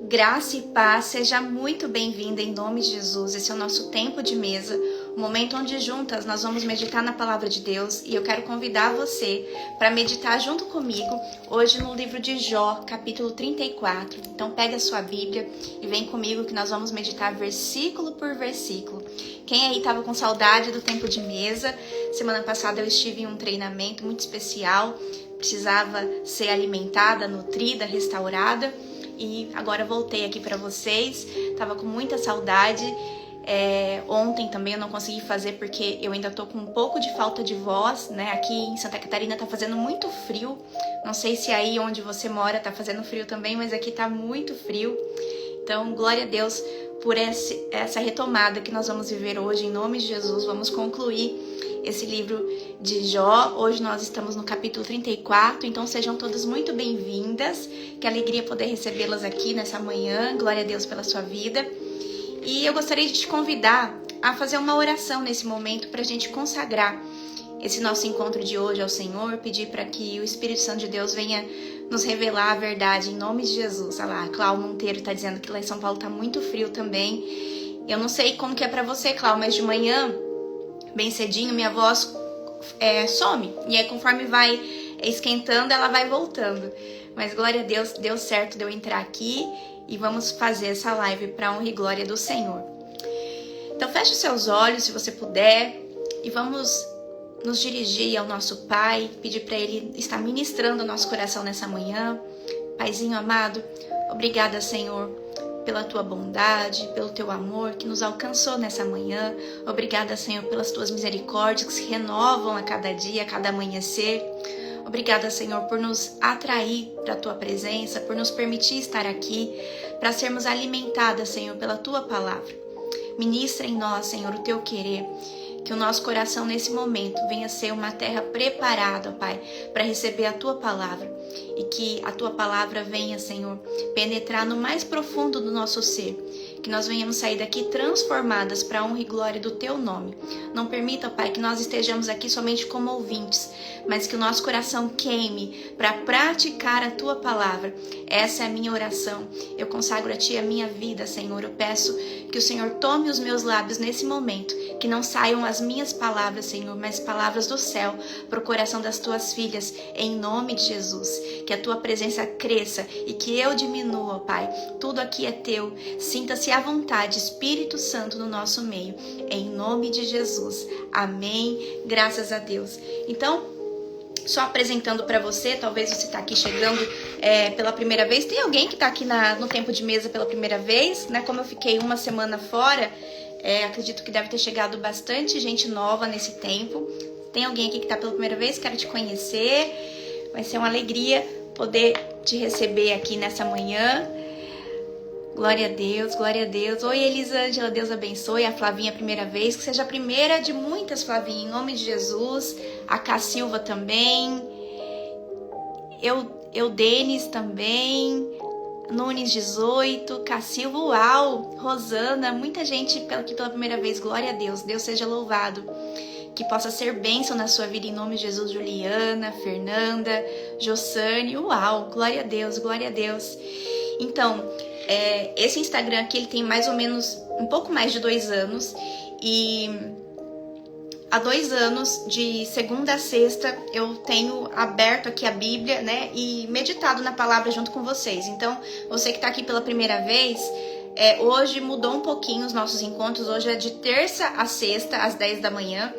Graça e paz, seja muito bem-vinda em nome de Jesus. Esse é o nosso tempo de mesa, o momento onde juntas nós vamos meditar na palavra de Deus, e eu quero convidar você para meditar junto comigo hoje no livro de Jó, capítulo 34. Então pega a sua Bíblia e vem comigo que nós vamos meditar versículo por versículo. Quem aí estava com saudade do tempo de mesa? Semana passada eu estive em um treinamento muito especial, precisava ser alimentada, nutrida, restaurada. E agora voltei aqui para vocês, tava com muita saudade. Ontem também eu não consegui fazer porque eu ainda tô com um pouco de falta de voz, né? Aqui em Santa Catarina tá fazendo muito frio. Não sei se aí onde você mora tá fazendo frio também, mas aqui tá muito frio. Então, glória a Deus por essa retomada que nós vamos viver hoje, em nome de Jesus. Vamos concluir esse livro de Jó. Hoje nós estamos no capítulo 34, então sejam todas muito bem-vindas. Que alegria poder recebê-las aqui nessa manhã. Glória a Deus pela sua vida. E eu gostaria de te convidar a fazer uma oração nesse momento para a gente consagrar esse nosso encontro de hoje ao Senhor, pedir para que o Espírito Santo de Deus venha nos revelar a verdade em nome de Jesus. Olha lá, a Clau Monteiro está dizendo que lá em São Paulo está muito frio também. Eu não sei como que é para você, Clau, mas de manhã, bem cedinho, minha voz some. E aí conforme vai esquentando, ela vai voltando. Mas glória a Deus, deu certo de eu entrar aqui e vamos fazer essa live para honra e glória do Senhor. Então feche os seus olhos, se você puder, e vamos nos dirigir ao nosso Pai, pedir para Ele estar ministrando o nosso coração nessa manhã. Paizinho amado, obrigada, Senhor, pela Tua bondade, pelo Teu amor que nos alcançou nessa manhã. Obrigada, Senhor, pelas Tuas misericórdias que se renovam a cada dia, a cada amanhecer. Obrigada, Senhor, por nos atrair para a Tua presença, por nos permitir estar aqui, para sermos alimentadas, Senhor, pela Tua palavra. Ministra em nós, Senhor, o Teu querer, que o nosso coração nesse momento venha ser uma terra preparada, Pai, para receber a Tua palavra, e que a Tua palavra venha, Senhor, penetrar no mais profundo do nosso ser, que nós venhamos sair daqui transformadas para a honra e glória do Teu nome. Não permita, Pai, que nós estejamos aqui somente como ouvintes, mas que o nosso coração queime para praticar a Tua palavra. Essa é a minha oração. Eu consagro a Ti a minha vida, Senhor. Eu peço que o Senhor tome os meus lábios nesse momento, que não saiam as minhas palavras, Senhor, mas palavras do céu para o coração das Tuas filhas, em nome de Jesus. Que a Tua presença cresça e que eu diminua, Pai. Tudo aqui é Teu. Sinta-se à vontade, Espírito Santo, no nosso meio, em nome de Jesus. Amém. Graças a Deus. Então, só apresentando para você, talvez você está aqui chegando pela primeira vez. Tem alguém que está aqui no tempo de mesa pela primeira vez, né? Como eu fiquei uma semana fora, acredito que deve ter chegado bastante gente nova nesse tempo. Tem alguém aqui que está pela primeira vez? Quero te conhecer. Vai ser uma alegria poder te receber aqui nessa manhã. Glória a Deus, glória a Deus. Oi, Elisângela, Deus abençoe. A Flavinha, primeira vez. Que seja a primeira de muitas, Flavinha, em nome de Jesus. A Cá Silva também. Eu Denis também. Nunes 18. Cá Silva, uau. Rosana, muita gente aqui pela primeira vez. Glória a Deus. Deus seja louvado. Que possa ser bênção na sua vida, em nome de Jesus. Juliana, Fernanda, Jossane, uau. Glória a Deus, glória a Deus. Então, esse Instagram aqui, ele tem mais ou menos um pouco mais de 2 anos, e há 2 anos, de segunda a sexta, eu tenho aberto aqui a Bíblia, né, e meditado na palavra junto com vocês. Então, você que está aqui pela primeira vez, hoje mudou um pouquinho os nossos encontros. Hoje é de terça a sexta, às 10 da manhã,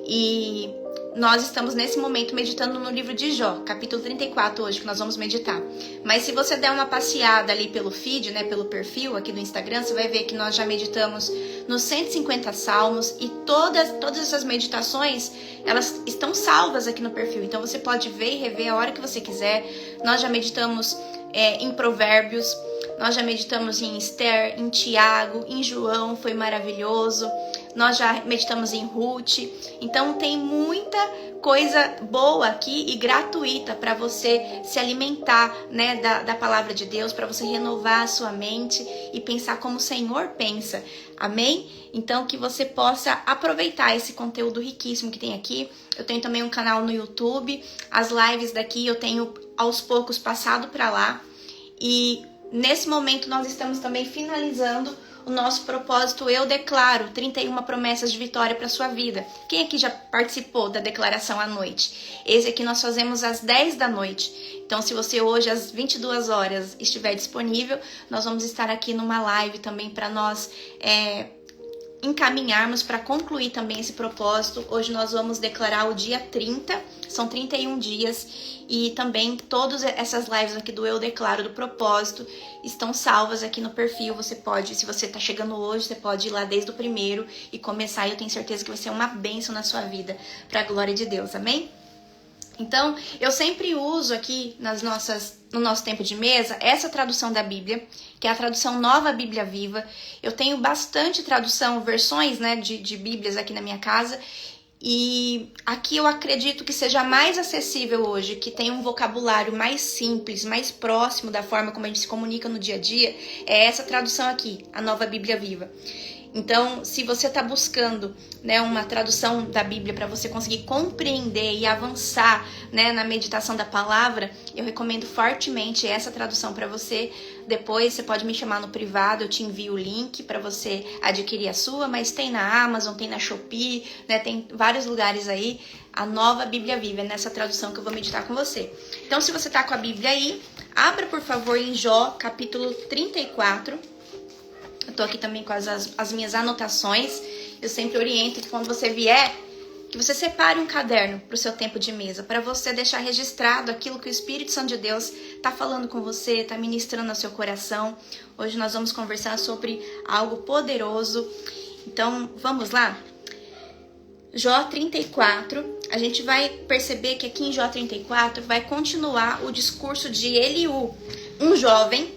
e nós estamos nesse momento meditando no livro de Jó, capítulo 34 hoje, que nós vamos meditar. Mas se você der uma passeada ali pelo feed, né, pelo perfil aqui do Instagram, você vai ver que nós já meditamos nos 150 salmos, e todas essas meditações, elas estão salvas aqui no perfil. Então você pode ver e rever a hora que você quiser. Nós já meditamos em Provérbios, nós já meditamos em Esther, em Tiago, em João, foi maravilhoso. Nós já meditamos em Ruth. Então tem muita coisa boa aqui e gratuita para você se alimentar, né, da palavra de Deus, para você renovar a sua mente e pensar como o Senhor pensa. Amém? Então que você possa aproveitar esse conteúdo riquíssimo que tem aqui. Eu tenho também um canal no YouTube. As lives daqui eu tenho aos poucos passado para lá. E nesse momento nós estamos também finalizando o nosso propósito Eu Declaro, 31 promessas de vitória para a sua vida. Quem aqui já participou da declaração à noite? Esse aqui nós fazemos às 10 da noite. Então, se você hoje às 22 horas estiver disponível, nós vamos estar aqui numa live também para nós encaminharmos para concluir também esse propósito. Hoje nós vamos declarar o dia 30, são 31 dias, e também todas essas lives aqui do Eu Declaro do propósito estão salvas aqui no perfil. Você pode, se você está chegando hoje, você pode ir lá desde o primeiro e começar, e eu tenho certeza que vai ser uma bênção na sua vida, para a glória de Deus, amém? Então, eu sempre uso aqui no nosso tempo de mesa essa tradução da Bíblia, que é a tradução Nova Bíblia Viva. Eu tenho bastante tradução, versões, né, de Bíblias aqui na minha casa, e aqui eu acredito que seja mais acessível hoje, que tem um vocabulário mais simples, mais próximo da forma como a gente se comunica no dia a dia, é essa tradução aqui, a Nova Bíblia Viva. Então, se você está buscando, né, uma tradução da Bíblia para você conseguir compreender e avançar, né, na meditação da palavra, eu recomendo fortemente essa tradução para você. Depois você pode me chamar no privado, eu te envio o link para você adquirir a sua, mas tem na Amazon, tem na Shopee, né, tem vários lugares aí, a Nova Bíblia Viva, é nessa tradução que eu vou meditar com você. Então, se você está com a Bíblia aí, abra por favor em Jó, capítulo 34. Eu tô aqui também com as minhas anotações. Eu sempre oriento que quando você vier, que você separe um caderno para o seu tempo de mesa, para você deixar registrado aquilo que o Espírito Santo de Deus está falando com você, está ministrando ao seu coração. Hoje nós vamos conversar sobre algo poderoso. Então, vamos lá? Jó 34, a gente vai perceber que aqui em Jó 34 vai continuar o discurso de Eliú, um jovem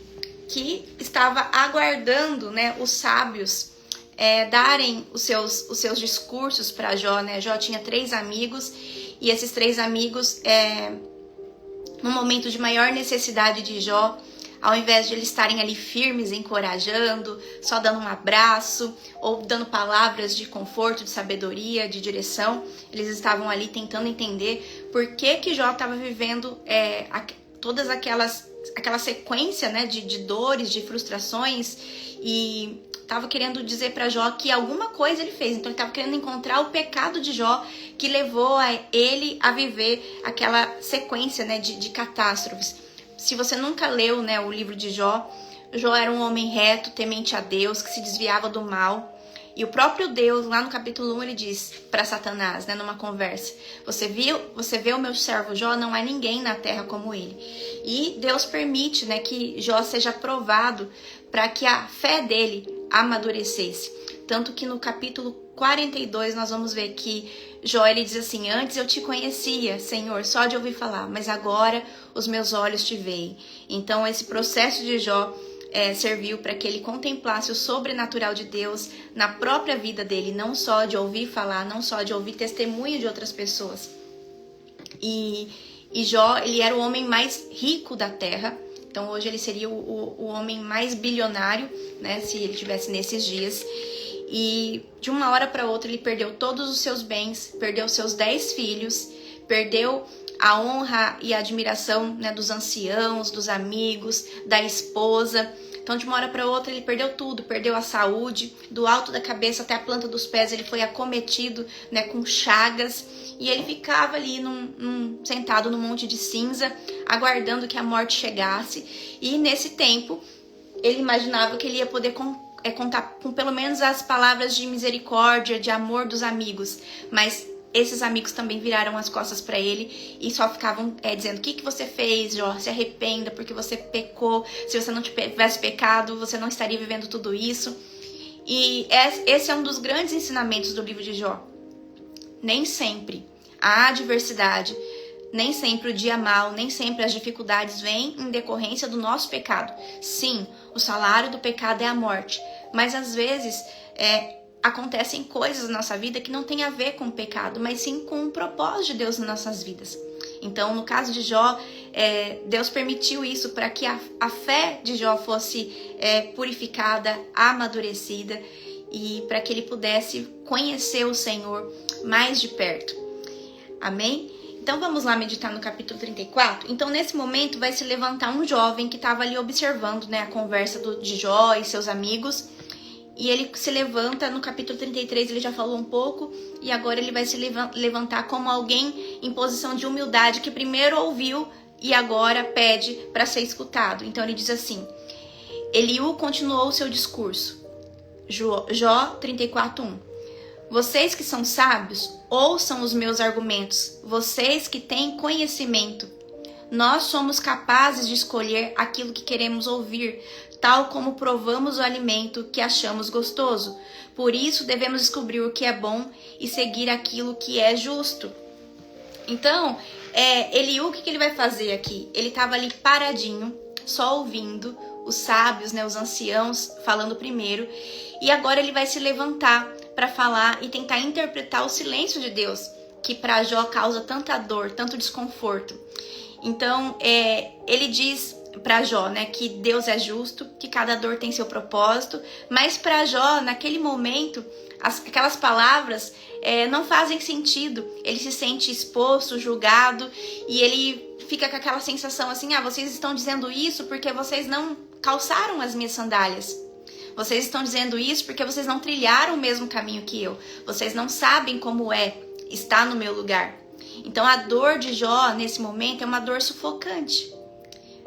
que estava aguardando, né, os sábios darem os seus discursos para Jó, né? Jó tinha 3 amigos, e esses 3 amigos, no momento de maior necessidade de Jó, ao invés de eles estarem ali firmes, encorajando, só dando um abraço, ou dando palavras de conforto, de sabedoria, de direção, eles estavam ali tentando entender por que Jó estava vivendo todas aquela sequência, né, de dores, de frustrações, e estava querendo dizer para Jó que alguma coisa ele fez. Então ele estava querendo encontrar o pecado de Jó que levou ele a viver aquela sequência, né, de catástrofes. Se você nunca leu, né, o livro de Jó, Jó era um homem reto, temente a Deus, que se desviava do mal. E o próprio Deus, lá no capítulo 1, ele diz para Satanás, né, numa conversa: você vê o meu servo Jó, não há ninguém na terra como ele. E Deus permite, né, que Jó seja provado para que a fé dele amadurecesse. Tanto que no capítulo 42 nós vamos ver que Jó, ele diz assim: antes eu te conhecia, Senhor, só de ouvir falar, mas agora os meus olhos te veem. Então esse processo de Jó serviu para que ele contemplasse o sobrenatural de Deus na própria vida dele, não só de ouvir falar, não só de ouvir testemunho de outras pessoas. E Jó, ele era o homem mais rico da terra. Então hoje ele seria o homem mais bilionário, né, se ele tivesse nesses dias. E de uma hora para outra ele perdeu todos os seus bens, perdeu seus 10 filhos, perdeu a honra e a admiração, né, dos anciãos, dos amigos, da esposa. Então, de uma hora para outra, ele perdeu tudo, perdeu a saúde, do alto da cabeça até a planta dos pés, ele foi acometido, né, com chagas, e ele ficava ali sentado num monte de cinza, aguardando que a morte chegasse. E nesse tempo, ele imaginava que ele ia poder contar com pelo menos as palavras de misericórdia, de amor dos amigos, mas esses amigos também viraram as costas para ele e só ficavam dizendo: o que você fez, Jó? Se arrependa porque você pecou. Se você não tivesse pecado, você não estaria vivendo tudo isso. E esse é um dos grandes ensinamentos do livro de Jó. Nem sempre a adversidade, nem sempre o dia mal, nem sempre as dificuldades vêm em decorrência do nosso pecado. Sim, o salário do pecado é a morte, mas às vezes acontecem coisas na nossa vida que não tem a ver com o pecado, mas sim com o propósito de Deus nas nossas vidas. Então, no caso de Jó, Deus permitiu isso para que a fé de Jó fosse purificada, amadurecida, e para que ele pudesse conhecer o Senhor mais de perto. Amém? Então vamos lá meditar no capítulo 34. Então nesse momento vai se levantar um jovem que estava ali observando, né, a conversa de Jó e seus amigos. E ele se levanta, no capítulo 33 ele já falou um pouco, e agora ele vai se levantar como alguém em posição de humildade, que primeiro ouviu e agora pede para ser escutado. Então ele diz assim, Eliú continuou o seu discurso. Jó 34:1. Vocês que são sábios, ouçam os meus argumentos. Vocês que têm conhecimento. Nós somos capazes de escolher aquilo que queremos ouvir, tal como provamos o alimento que achamos gostoso. Por isso devemos descobrir o que é bom e seguir aquilo que é justo. Então, Eliú, o que ele vai fazer aqui? Ele estava ali paradinho, só ouvindo os sábios, né, os anciãos falando primeiro, e agora ele vai se levantar para falar e tentar interpretar o silêncio de Deus, que para Jó causa tanta dor, tanto desconforto. Então, ele diz para Jó, né, que Deus é justo, que cada dor tem seu propósito, mas para Jó, naquele momento, aquelas palavras não fazem sentido. Ele se sente exposto, julgado, e ele fica com aquela sensação assim, vocês estão dizendo isso porque vocês não calçaram as minhas sandálias. Vocês estão dizendo isso porque vocês não trilharam o mesmo caminho que eu. Vocês não sabem como é estar no meu lugar. Então a dor de Jó nesse momento é uma dor sufocante,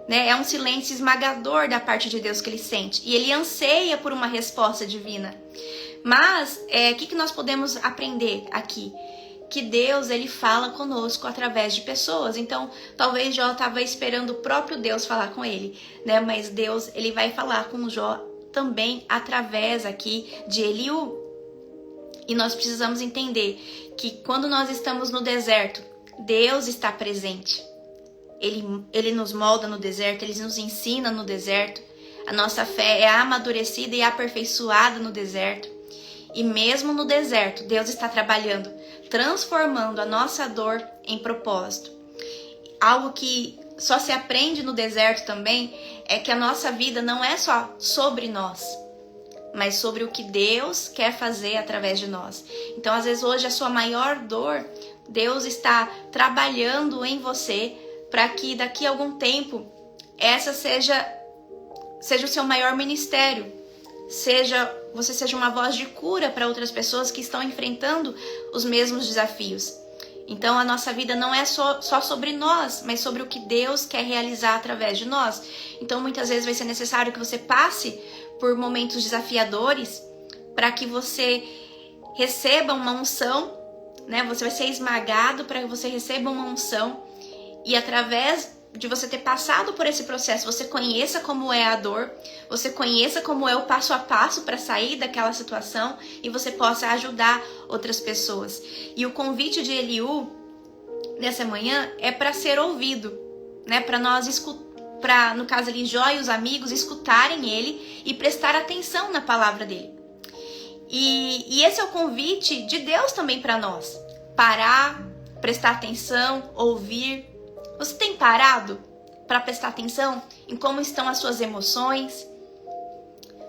né? É um silêncio esmagador da parte de Deus que ele sente. E ele anseia por uma resposta divina. Mas o que nós podemos aprender aqui? Que Deus, ele fala conosco através de pessoas. Então, talvez Jó estava esperando o próprio Deus falar com ele, né? Mas Deus, ele vai falar com Jó também através aqui de Eliú. E nós precisamos entender que quando nós estamos no deserto, Deus está presente. Ele nos molda no deserto, ele nos ensina no deserto. A nossa fé é amadurecida e aperfeiçoada no deserto. E mesmo no deserto, Deus está trabalhando, transformando a nossa dor em propósito. Algo que só se aprende no deserto também é que a nossa vida não é só sobre nós, mas sobre o que Deus quer fazer através de nós. Então, às vezes, hoje a sua maior dor, Deus está trabalhando em você para que daqui a algum tempo essa seja o seu maior ministério. Você seja uma voz de cura para outras pessoas que estão enfrentando os mesmos desafios. Então a nossa vida não é só sobre nós, mas sobre o que Deus quer realizar através de nós. Então muitas vezes vai ser necessário que você passe por momentos desafiadores para que você receba uma unção, né? Você vai ser esmagado para que você receba uma unção e através de você ter passado por esse processo, você conheça como é a dor, você conheça como é o passo a passo para sair daquela situação e você possa ajudar outras pessoas. E o convite de Eliú nessa manhã é para ser ouvido, né? Para nós no caso ali, Jó e os amigos escutarem ele e prestar atenção na palavra dele. E esse é o convite de Deus também para nós. Parar, prestar atenção, ouvir. Você tem parado para prestar atenção em como estão as suas emoções,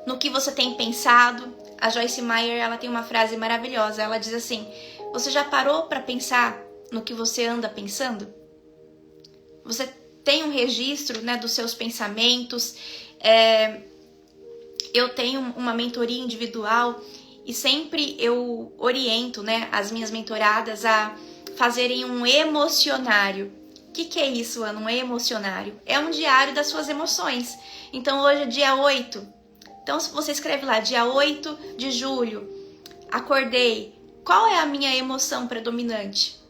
no que você tem pensado? A Joyce Meyer, ela tem uma frase maravilhosa. Ela diz assim: você já parou para pensar no que você anda pensando? Você tem um registro, né, dos seus pensamentos? Eu tenho uma mentoria individual e sempre eu oriento, né, as minhas mentoradas a fazerem um emocionário. O que é isso, Ana? Um emocionário? É um diário das suas emoções. Então hoje é dia 8. Então se você escreve lá, dia 8 de julho, acordei. Qual é a minha emoção predominante?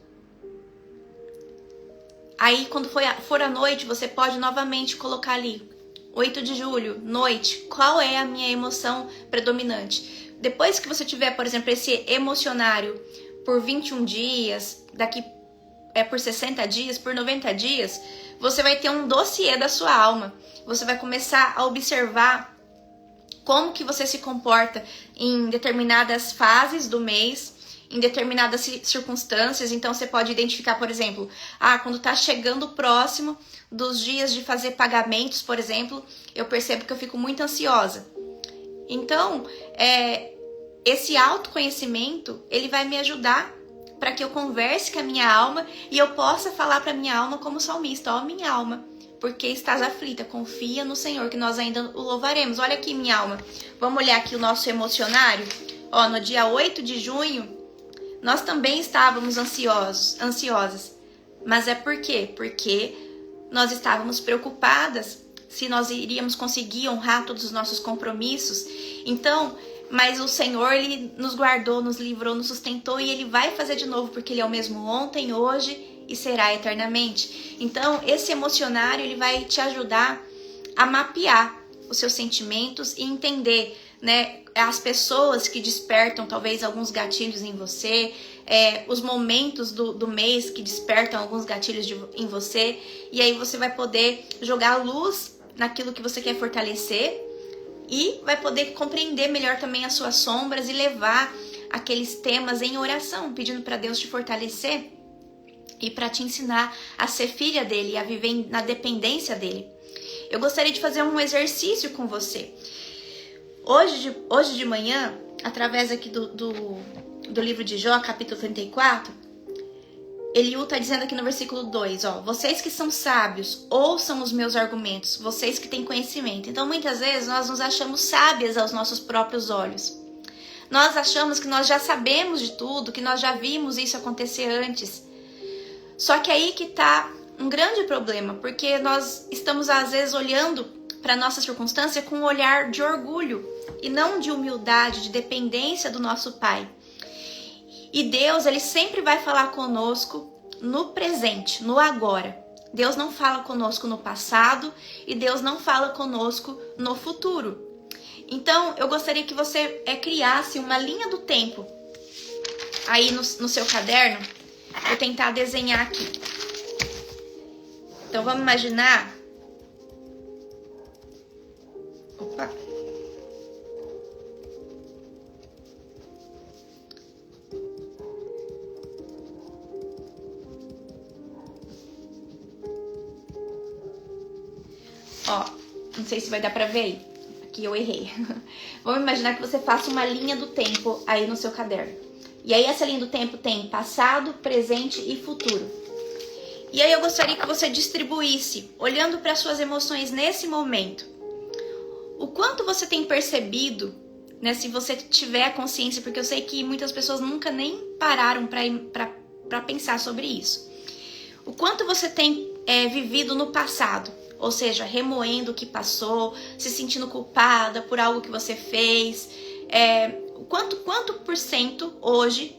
Aí quando for a noite, você pode novamente colocar ali, 8 de julho, noite, qual é a minha emoção predominante? Depois que você tiver, por exemplo, esse emocionário por 21 dias, por 60 dias, por 90 dias, você vai ter um dossiê da sua alma. Você vai começar a observar como que você se comporta em determinadas fases do mês, em determinadas circunstâncias. Então você pode identificar, por exemplo, quando está chegando próximo dos dias de fazer pagamentos, por exemplo, eu percebo que eu fico muito ansiosa. Então, esse autoconhecimento, ele vai me ajudar para que eu converse com a minha alma e eu possa falar para minha alma como salmista: ó, minha alma, porque estás aflita, confia no Senhor, que nós ainda o louvaremos. Olha aqui, minha alma, vamos olhar aqui o nosso emocionário. Ó, no dia 8 de junho, nós também estávamos ansiosas. Mas é por quê? Porque nós estávamos preocupadas se nós iríamos conseguir honrar todos os nossos compromissos. Então, mas o Senhor, Ele nos guardou, nos livrou, nos sustentou, e Ele vai fazer de novo, porque Ele é o mesmo ontem, hoje e será eternamente. Então, esse emocionário, ele vai te ajudar a mapear os seus sentimentos e entender, né, as pessoas que despertam talvez alguns gatilhos em você, os momentos do mês que despertam alguns gatilhos em você, e aí você vai poder jogar luz naquilo que você quer fortalecer e vai poder compreender melhor também as suas sombras e levar aqueles temas em oração, pedindo para Deus te fortalecer e para te ensinar a ser filha dele e a viver na dependência dele. Eu gostaria de fazer um exercício com você. Hoje de manhã, através aqui do livro de Jó, capítulo 34, Eliú está dizendo aqui no versículo 2, ó: vocês que são sábios, ouçam os meus argumentos, vocês que têm conhecimento. Então, muitas vezes, nós nos achamos sábias aos nossos próprios olhos. Nós achamos que nós já sabemos de tudo, que nós já vimos isso acontecer antes. Só que aí que está um grande problema, porque nós estamos, às vezes, olhando para a nossa circunstância com um olhar de orgulho e não de humildade, de dependência do nosso Pai. E Deus, Ele sempre vai falar conosco no presente, no agora. Deus não fala conosco no passado e Deus não fala conosco no futuro. Então, eu gostaria que você criasse uma linha do tempo aí no seu caderno. Vou tentar desenhar aqui. Então, vamos imaginar... Opa! Ó, não sei se vai dar pra ver aí. Aqui eu errei. Vamos imaginar que você faça uma linha do tempo aí no seu caderno. E aí essa linha do tempo tem passado, presente e futuro. E aí eu gostaria que você distribuísse, olhando para suas emoções nesse momento, o quanto você tem percebido, né, se você tiver consciência, porque eu sei que muitas pessoas nunca nem pararam para pensar sobre isso. O quanto você tem vivido no passado, ou seja, remoendo o que passou, se sentindo culpada por algo que você fez. Quanto por cento hoje,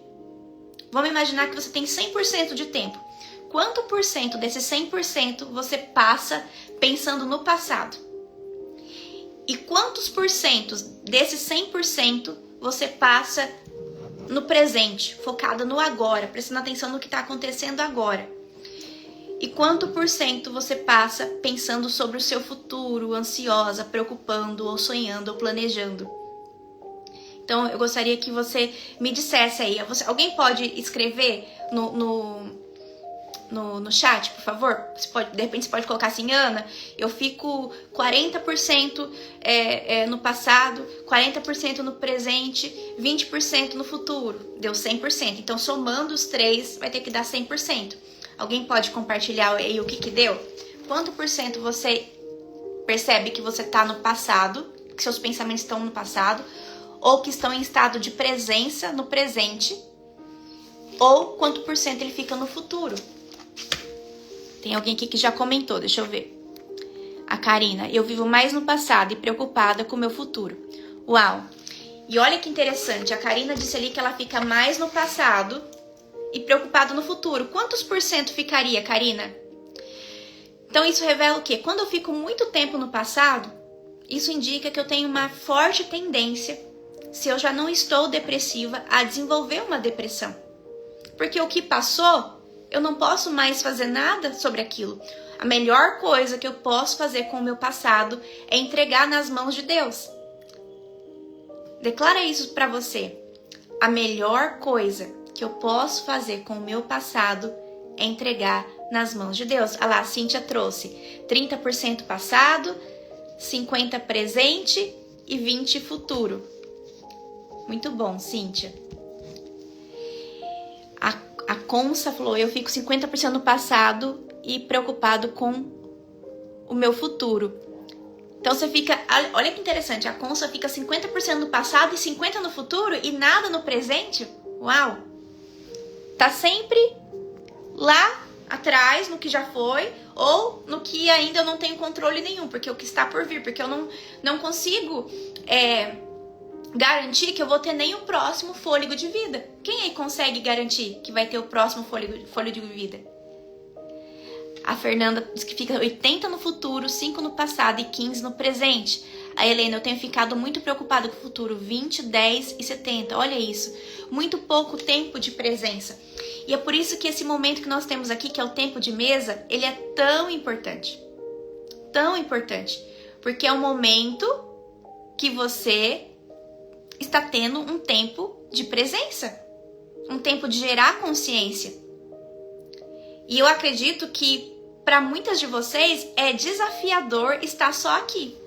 vamos imaginar que você tem 100% de tempo. Quanto por cento desse 100% você passa pensando no passado? E quantos por cento desse 100% você passa no presente, focada no agora, prestando atenção no que está acontecendo agora? E quanto por cento você passa pensando sobre o seu futuro, ansiosa, preocupando, ou sonhando, ou planejando? Então, eu gostaria que você me dissesse aí. Alguém pode escrever no chat, por favor? De repente você pode colocar assim: Ana, eu fico 40% no passado, 40% no presente, 20% no futuro. Deu 100%. Então, somando os três, vai ter que dar 100%. Alguém pode compartilhar aí o que deu? Quanto por cento você percebe que você está no passado, que seus pensamentos estão no passado, ou que estão em estado de presença no presente, ou quanto por cento ele fica no futuro? Tem alguém aqui que já comentou, deixa eu ver. A Karina: eu vivo mais no passado e preocupada com o meu futuro. Uau! E olha que interessante, a Karina disse ali que ela fica mais no passado e preocupada no futuro. Quantos por cento ficaria, Karina? Então isso revela o quê? Quando eu fico muito tempo no passado, isso indica que eu tenho uma forte tendência, se eu já não estou depressiva, a desenvolver uma depressão. Porque o que passou, eu não posso mais fazer nada sobre aquilo. A melhor coisa que eu posso fazer com o meu passado é entregar nas mãos de Deus. Declara isso para você. A melhor coisa que eu posso fazer com o meu passado é entregar nas mãos de Deus. Ah lá, a Cíntia trouxe 30% passado, 50% presente e 20% futuro. Muito bom, Cíntia. A Consa falou, eu fico 50% no passado e preocupado com o meu futuro. Então você fica, olha que interessante, a Consa fica 50% no passado e 50% no futuro e nada no presente. Uau! Tá sempre lá atrás, no que já foi, ou no que ainda eu não tenho controle nenhum, porque o que está por vir, porque eu não consigo garantir que eu vou ter nem o próximo fôlego de vida. Quem aí consegue garantir que vai ter o próximo fôlego de vida? A Fernanda diz que fica 80 no futuro, 5 no passado e 15 no presente. A Helena, eu tenho ficado muito preocupada com o futuro, 20, 10 e 70. Olha isso, muito pouco tempo de presença. E é por isso que esse momento que nós temos aqui, que é o tempo de mesa, ele é tão importante. Tão importante. Porque é um momento que você está tendo um tempo de presença. Um tempo de gerar consciência. E eu acredito que para muitas de vocês é desafiador estar só aqui.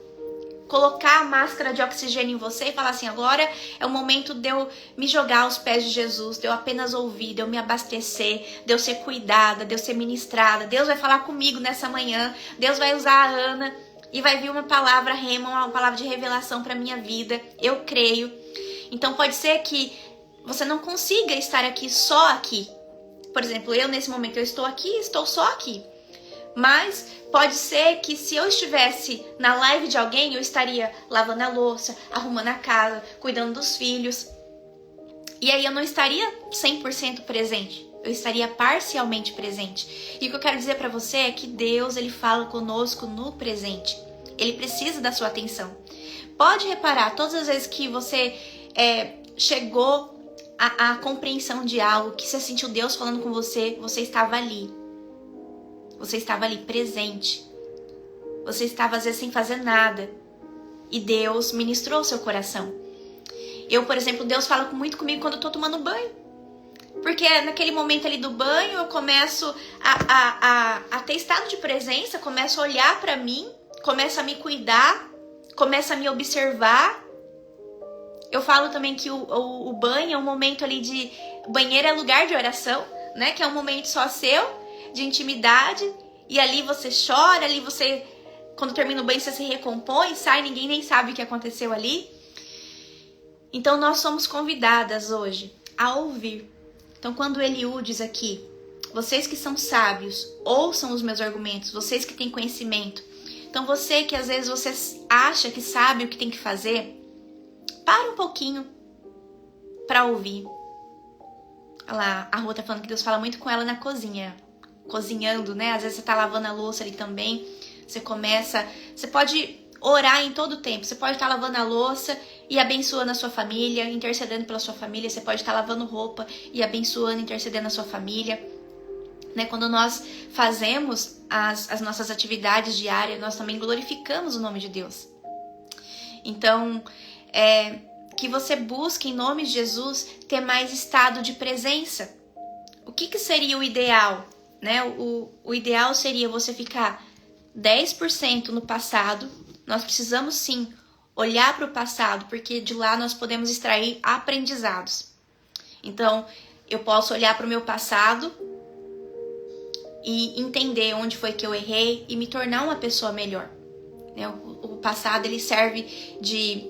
Colocar a máscara de oxigênio em você e falar assim, agora é o momento de eu me jogar aos pés de Jesus, de eu apenas ouvir, de eu me abastecer, de eu ser cuidada, de eu ser ministrada. Deus vai falar comigo nessa manhã, Deus vai usar a Ana e vai vir uma palavra rema, uma palavra de revelação para minha vida. Eu creio. Então pode ser que você não consiga estar aqui só aqui. Por exemplo, eu nesse momento eu estou aqui, estou só aqui. Mas pode ser que se eu estivesse na live de alguém, eu estaria lavando a louça, arrumando a casa, cuidando dos filhos. E aí eu não estaria 100% presente. Eu estaria parcialmente presente. E o que eu quero dizer para você é que Deus, ele fala conosco no presente. Ele precisa da sua atenção. Pode reparar, todas as vezes que você chegou à compreensão de algo, que você sentiu Deus falando com você, você estava ali. Você estava ali presente. Você estava às vezes sem fazer nada. E Deus ministrou o seu coração. Eu, por exemplo, Deus fala muito comigo quando eu estou tomando banho. Porque naquele momento ali do banho eu começo a ter estado de presença, começo a olhar para mim, começo a me cuidar, começo a me observar. Eu falo também que o banho é um momento ali de... Banheiro é lugar de oração, né? Que é um momento só seu, de intimidade, e ali você chora, ali você, quando termina o banho, você se recompõe, sai, ninguém nem sabe o que aconteceu ali. Então nós somos convidadas hoje a ouvir. Então quando Eliú diz aqui, vocês que são sábios, ouçam os meus argumentos, vocês que têm conhecimento. Então você que às vezes você acha que sabe o que tem que fazer, para um pouquinho para ouvir. Olha lá, a Rô tá falando que Deus fala muito com ela na cozinha. Cozinhando, né? Às vezes você tá lavando a louça ali também. Você pode orar em todo o tempo. Você pode estar lavando a louça e abençoando a sua família, intercedendo pela sua família. Você pode estar lavando roupa e abençoando, intercedendo a sua família. Né? Quando nós fazemos as nossas atividades diárias, nós também glorificamos o nome de Deus. Então, que você busque, em nome de Jesus, ter mais estado de presença. O que seria o ideal? Né? O ideal seria você ficar 10% no passado. Nós precisamos sim olhar para o passado, porque de lá nós podemos extrair aprendizados. Então, eu posso olhar para o meu passado e entender onde foi que eu errei e me tornar uma pessoa melhor. Né? O passado ele serve de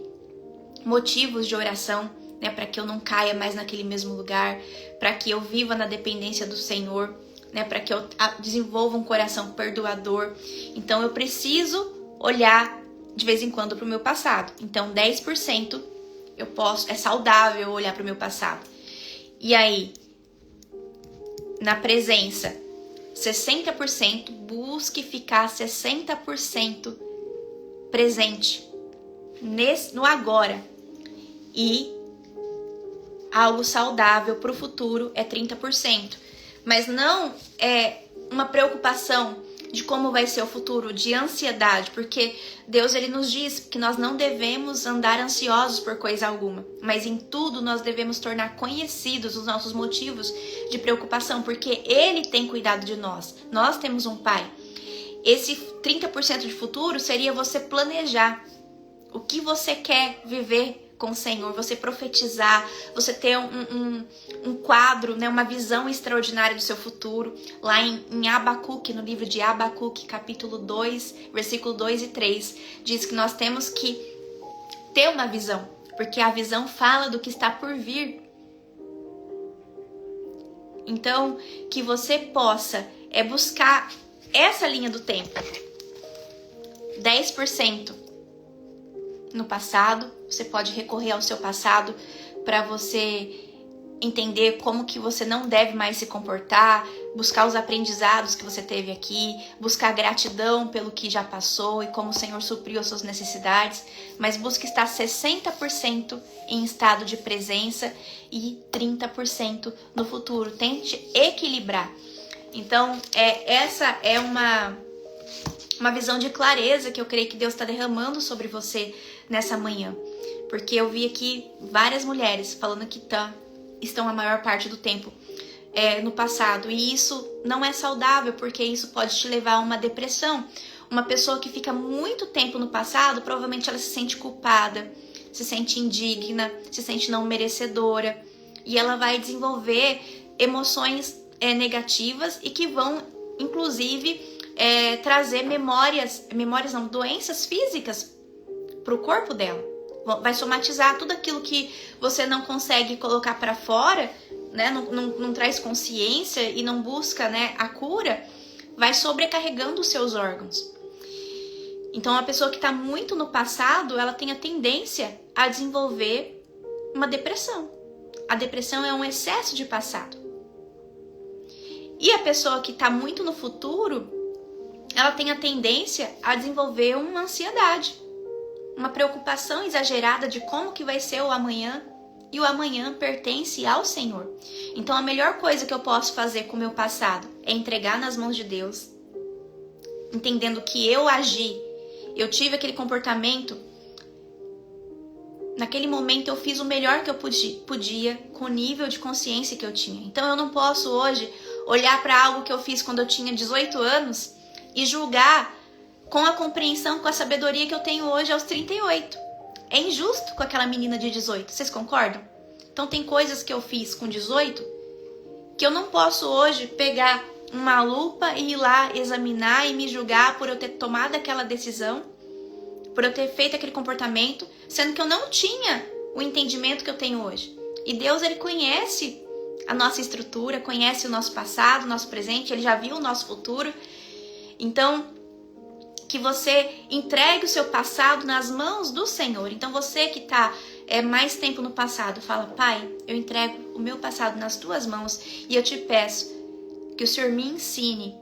motivos de oração, né? Para que eu não caia mais naquele mesmo lugar, para que eu viva na dependência do Senhor, né? Para que eu desenvolva um coração perdoador. Então eu preciso olhar de vez em quando para o meu passado. Então 10% é saudável olhar para o meu passado. E aí, na presença, 60%, busque ficar 60% presente no agora. E algo saudável para o futuro é 30%. Mas não é uma preocupação de como vai ser o futuro, de ansiedade, porque Deus ele nos diz que nós não devemos andar ansiosos por coisa alguma, mas em tudo nós devemos tornar conhecidos os nossos motivos de preocupação, porque Ele tem cuidado de nós. Nós temos um Pai. Esse 30% de futuro seria você planejar o que você quer viver com o Senhor, você profetizar, você ter um quadro, né, uma visão extraordinária do seu futuro. Lá em Abacuque, no livro de Abacuque, capítulo 2, versículo 2 e 3, diz que nós temos que ter uma visão, porque a visão fala do que está por vir. Então, que você possa buscar essa linha do tempo. 10% no passado, você pode recorrer ao seu passado para você entender como que você não deve mais se comportar, buscar os aprendizados que você teve aqui, buscar gratidão pelo que já passou e como o Senhor supriu as suas necessidades, mas busque estar 60% em estado de presença e 30% no futuro. Tente equilibrar. Então, essa é uma visão de clareza que eu creio que Deus está derramando sobre você nessa manhã. Porque eu vi aqui várias mulheres falando que estão a maior parte do tempo no passado. E isso não é saudável, porque isso pode te levar a uma depressão. Uma pessoa que fica muito tempo no passado, provavelmente ela se sente culpada, se sente indigna, se sente não merecedora. E ela vai desenvolver emoções negativas e que vão, inclusive, trazer doenças físicas para o corpo dela. Vai somatizar tudo aquilo que você não consegue colocar para fora, né? Não traz consciência e não busca, né, a cura, vai sobrecarregando os seus órgãos. Então, a pessoa que está muito no passado, ela tem a tendência a desenvolver uma depressão. A depressão é um excesso de passado. E a pessoa que está muito no futuro, ela tem a tendência a desenvolver uma ansiedade, uma preocupação exagerada de como que vai ser o amanhã, e o amanhã pertence ao Senhor. Então, a melhor coisa que eu posso fazer com o meu passado é entregar nas mãos de Deus, entendendo que eu agi, eu tive aquele comportamento, naquele momento eu fiz o melhor que eu podia com o nível de consciência que eu tinha. Então, eu não posso hoje olhar para algo que eu fiz quando eu tinha 18 anos e julgar com a compreensão, com a sabedoria que eu tenho hoje aos 38. É injusto com aquela menina de 18. Vocês concordam? Então tem coisas que eu fiz com 18 que eu não posso hoje pegar uma lupa e ir lá examinar e me julgar por eu ter tomado aquela decisão, por eu ter feito aquele comportamento, sendo que eu não tinha o entendimento que eu tenho hoje. E Deus, Ele conhece a nossa estrutura, conhece o nosso passado, o nosso presente, Ele já viu o nosso futuro. Então, que você entregue o seu passado nas mãos do Senhor. Então, você que está mais tempo no passado, fala: Pai, eu entrego o meu passado nas tuas mãos e eu te peço que o Senhor me ensine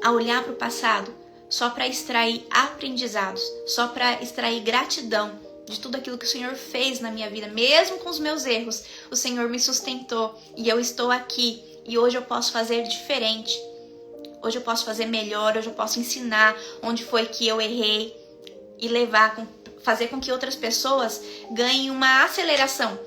a olhar para o passado só para extrair aprendizados, só para extrair gratidão de tudo aquilo que o Senhor fez na minha vida. Mesmo com os meus erros, o Senhor me sustentou e eu estou aqui e hoje eu posso fazer diferente. Hoje eu posso fazer melhor, hoje eu posso ensinar onde foi que eu errei e fazer com que outras pessoas ganhem uma aceleração.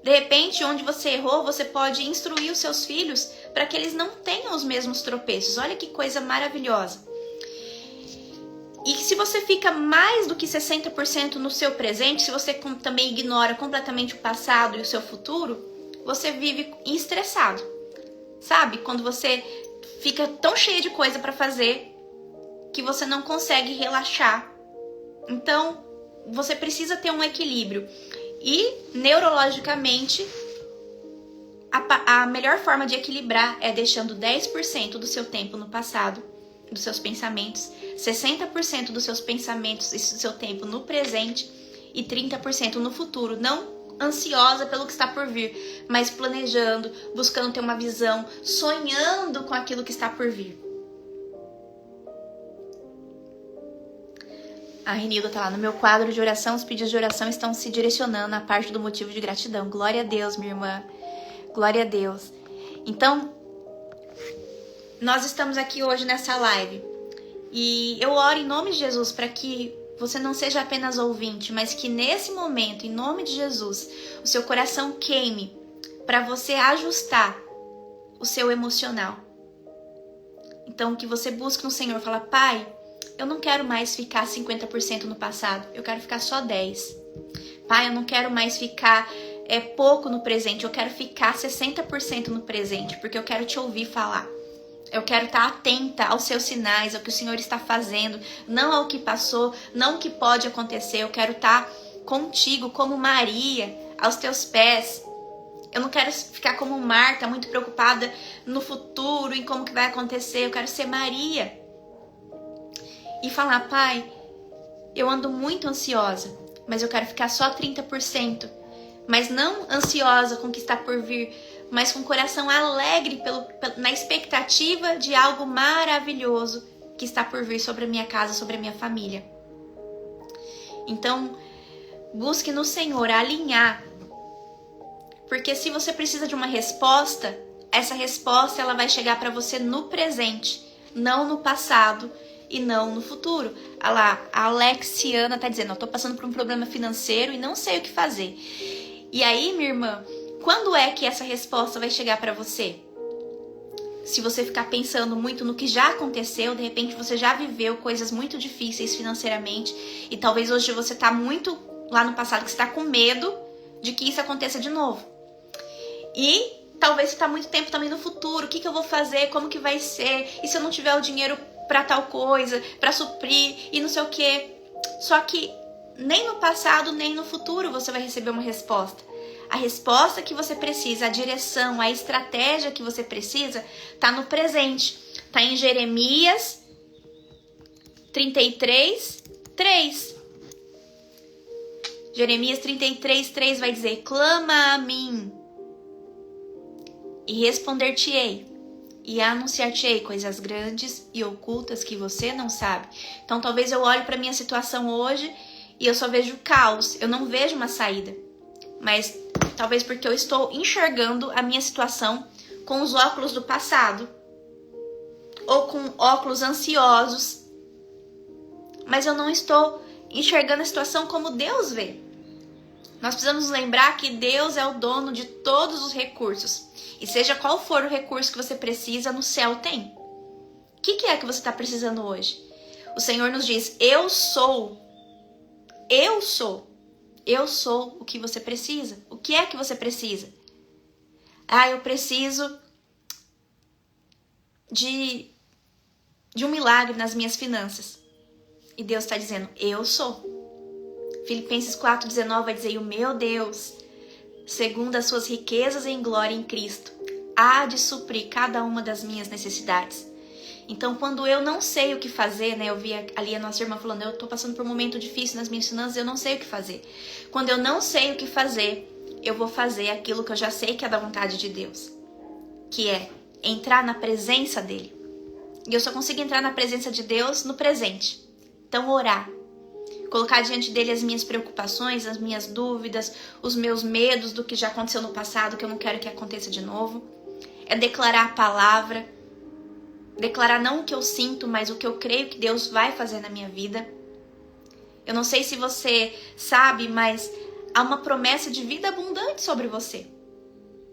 De repente, onde você errou, você pode instruir os seus filhos para que eles não tenham os mesmos tropeços. Olha que coisa maravilhosa. E se você fica mais do que 60% no seu presente, se você também ignora completamente o passado e o seu futuro, você vive estressado. Sabe? Quando você fica tão cheio de coisa para fazer que você não consegue relaxar. Então, você precisa ter um equilíbrio. E, neurologicamente, a melhor forma de equilibrar é deixando 10% do seu tempo no passado, dos seus pensamentos, 60% dos seus pensamentos e do seu tempo no presente e 30% no futuro. Não ansiosa pelo que está por vir, mas planejando, buscando ter uma visão, sonhando com aquilo que está por vir. A Renilda tá lá: no meu quadro de oração, os pedidos de oração estão se direcionando à parte do motivo de gratidão. Glória a Deus, minha irmã. Glória a Deus. Então, nós estamos aqui hoje nessa live e eu oro em nome de Jesus para que você não seja apenas ouvinte, mas que nesse momento, em nome de Jesus, o seu coração queime para você ajustar o seu emocional. Então, que você busque no Senhor, fala: Pai, eu não quero mais ficar 50% no passado, eu quero ficar só 10%. Pai, eu não quero mais ficar pouco no presente, eu quero ficar 60% no presente, porque eu quero te ouvir falar. Eu quero estar atenta aos seus sinais, ao que o Senhor está fazendo, não ao que passou, não ao que pode acontecer. Eu quero estar contigo como Maria, aos teus pés. Eu não quero ficar como Marta, muito preocupada no futuro, em como que vai acontecer. Eu quero ser Maria. E falar, Pai, eu ando muito ansiosa, mas eu quero ficar só 30%. Mas não ansiosa com o que está por vir, mas com o coração alegre na expectativa de algo maravilhoso que está por vir sobre a minha casa, sobre a minha família. Então, busque no Senhor alinhar. Porque se você precisa de uma resposta, essa resposta ela vai chegar para você no presente, não no passado e não no futuro. Olha lá, a Alexiana tá dizendo, eu tô passando por um problema financeiro e não sei o que fazer. E aí, minha irmã, quando é que essa resposta vai chegar para você? Se você ficar pensando muito no que já aconteceu, de repente você já viveu coisas muito difíceis financeiramente e talvez hoje você tá muito lá no passado, que você tá com medo de que isso aconteça de novo. E talvez você tá muito tempo também no futuro, o que eu vou fazer, como que vai ser, e se eu não tiver o dinheiro para tal coisa, para suprir e não sei o que. Só que nem no passado, nem no futuro você vai receber uma resposta. A resposta que você precisa, a direção, a estratégia que você precisa, tá no presente. Tá em Jeremias 33, 3. Jeremias 33, 3 vai dizer, clama a mim e responder-te-ei e anunciar-te-ei coisas grandes e ocultas que você não sabe. Então talvez eu olhe para minha situação hoje e eu só vejo caos, eu não vejo uma saída. Mas talvez porque eu estou enxergando a minha situação com os óculos do passado ou com óculos ansiosos. Mas eu não estou enxergando a situação como Deus vê. Nós precisamos lembrar que Deus é o dono de todos os recursos. E seja qual for o recurso que você precisa, no céu tem. O que é que você está precisando hoje? O Senhor nos diz, eu sou o que você precisa. O que é que você precisa? Eu preciso de um milagre nas minhas finanças. E Deus está dizendo, eu sou. Filipenses 4,19 vai dizer, o meu Deus, segundo as suas riquezas em glória em Cristo, há de suprir cada uma das minhas necessidades. Então, quando eu não sei o que fazer, né? Eu vi ali a nossa irmã falando, eu tô passando por um momento difícil nas minhas finanças, eu não sei o que fazer. Quando eu não sei o que fazer, eu vou fazer aquilo que eu já sei que é da vontade de Deus, que é entrar na presença dele. E eu só consigo entrar na presença de Deus no presente. Então, orar. Colocar diante dele as minhas preocupações, as minhas dúvidas, os meus medos do que já aconteceu no passado, que eu não quero que aconteça de novo. É declarar a palavra. Declarar não o que eu sinto, mas o que eu creio que Deus vai fazer na minha vida. Eu não sei se você sabe, mas há uma promessa de vida abundante sobre você.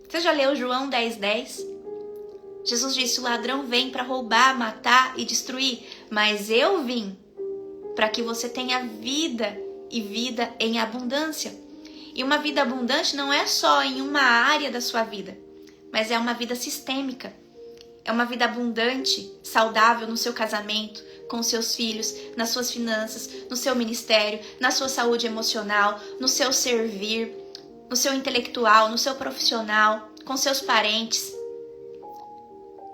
Você já leu João 10:10? Jesus disse, o ladrão vem para roubar, matar e destruir, mas eu vim para que você tenha vida e vida em abundância. E uma vida abundante não é só em uma área da sua vida, mas é uma vida sistêmica. É uma vida abundante, saudável no seu casamento, com seus filhos, nas suas finanças, no seu ministério, na sua saúde emocional, no seu servir, no seu intelectual, no seu profissional, com seus parentes.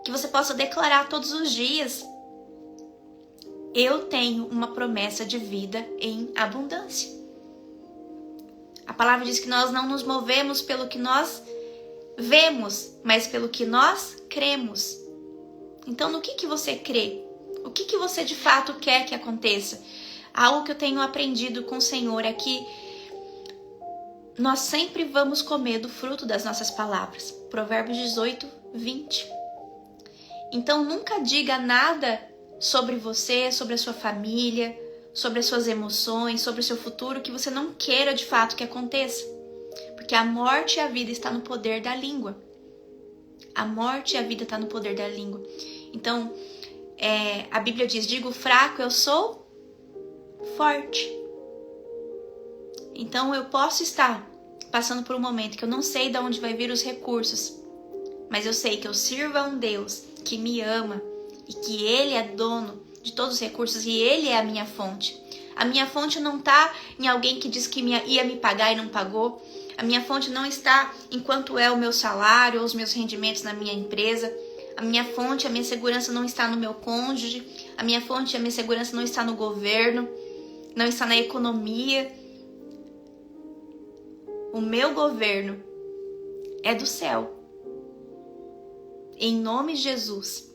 Que você possa declarar todos os dias, eu tenho uma promessa de vida em abundância. A palavra diz que nós não nos movemos pelo que nós vemos, mas pelo que nós cremos. Então, no que você crê? O que você de fato quer que aconteça? Algo que eu tenho aprendido com o Senhor é que nós sempre vamos comer do fruto das nossas palavras. Provérbios 18:20. Então, nunca diga nada sobre você, sobre a sua família, sobre as suas emoções, sobre o seu futuro, que você não queira de fato que aconteça. Porque a morte e a vida está no poder da língua. A morte e a vida está no poder da língua. Então, a Bíblia diz, digo fraco, eu sou forte. Então eu posso estar passando por um momento que eu não sei de onde vai vir os recursos, mas eu sei que eu sirvo a um Deus que me ama e que Ele é dono de todos os recursos e Ele é a minha fonte. A minha fonte não está em alguém que disse que ia me pagar e não pagou. A minha fonte não está em quanto é o meu salário ou os meus rendimentos na minha empresa. A minha fonte, a minha segurança não está no meu cônjuge. A minha fonte, a minha segurança não está no governo, não está na economia. O meu governo é do céu. Em nome de Jesus,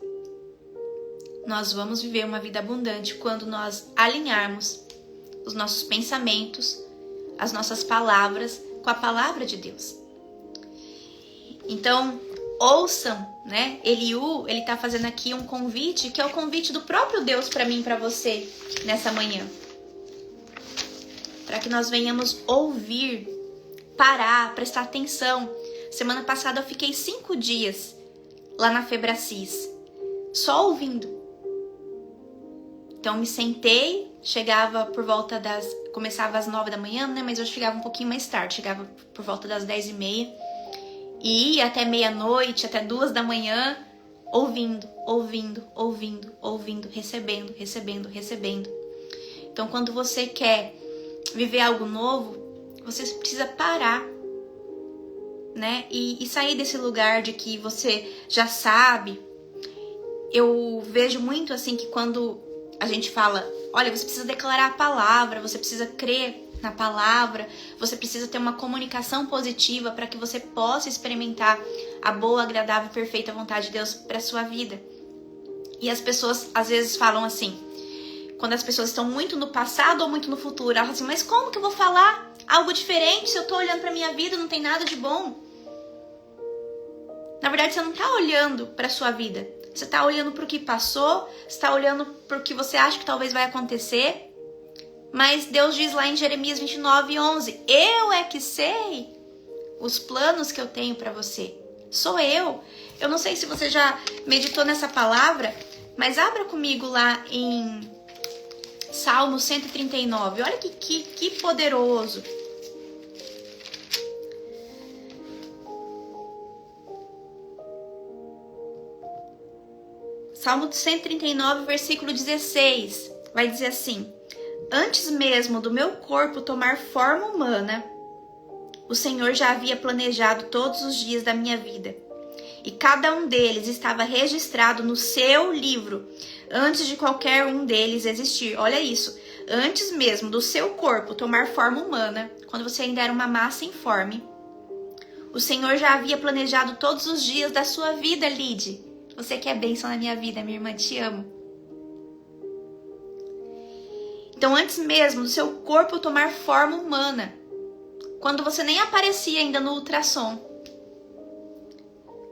nós vamos viver uma vida abundante quando nós alinharmos os nossos pensamentos, as nossas palavras com a palavra de Deus. Então, ouçam, né? Eliú, ele tá fazendo aqui um convite, que é o convite do próprio Deus para mim e para você nessa manhã. Para que nós venhamos ouvir, parar, prestar atenção. Semana passada eu fiquei 5 dias lá na Febracis, só ouvindo. Então me sentei, chegava por volta começava às 9 da manhã, né? Mas eu chegava um pouquinho mais tarde, chegava por volta das 10h30. E ia até meia-noite, até 2 da manhã, ouvindo, recebendo. Então, quando você quer viver algo novo, você precisa parar, né? E sair desse lugar de que você já sabe. Eu vejo muito assim que quando a gente fala, olha, você precisa declarar a palavra, você precisa crer na palavra, você precisa ter uma comunicação positiva para que você possa experimentar a boa, agradável e perfeita vontade de Deus para sua vida. E as pessoas às vezes falam assim, quando as pessoas estão muito no passado ou muito no futuro, elas falam assim, mas como que eu vou falar algo diferente se eu tô olhando para minha vida e não tem nada de bom? Na verdade, você não tá olhando para sua vida. Você tá olhando para o que passou, você tá olhando para o que você acha que talvez vai acontecer. Mas Deus diz lá em Jeremias 29:11, eu é que sei os planos que eu tenho para você. Sou eu. Eu não sei se você já meditou nessa palavra, mas abra comigo lá em Salmo 139. Olha que poderoso. Salmo 139, versículo 16. Vai dizer assim: antes mesmo do meu corpo tomar forma humana, o Senhor já havia planejado todos os dias da minha vida. E cada um deles estava registrado no seu livro, antes de qualquer um deles existir. Olha isso. Antes mesmo do seu corpo tomar forma humana, quando você ainda era uma massa informe, o Senhor já havia planejado todos os dias da sua vida, Lide. Você que é bênção na minha vida, minha irmã, te amo. Então, antes mesmo do seu corpo tomar forma humana, quando você nem aparecia ainda no ultrassom,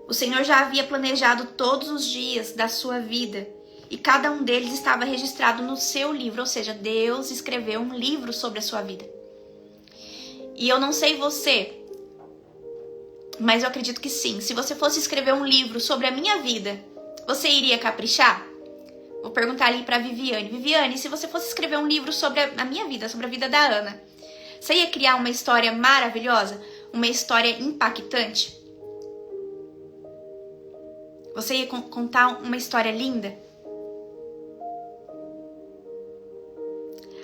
o Senhor já havia planejado todos os dias da sua vida e cada um deles estava registrado no seu livro, ou seja, Deus escreveu um livro sobre a sua vida. E eu não sei você, mas eu acredito que sim. Se você fosse escrever um livro sobre a minha vida, você iria caprichar? Vou perguntar ali pra Viviane. Viviane, se você fosse escrever um livro sobre a minha vida, sobre a vida da Ana, você ia criar uma história maravilhosa? Uma história impactante? Você ia contar uma história linda?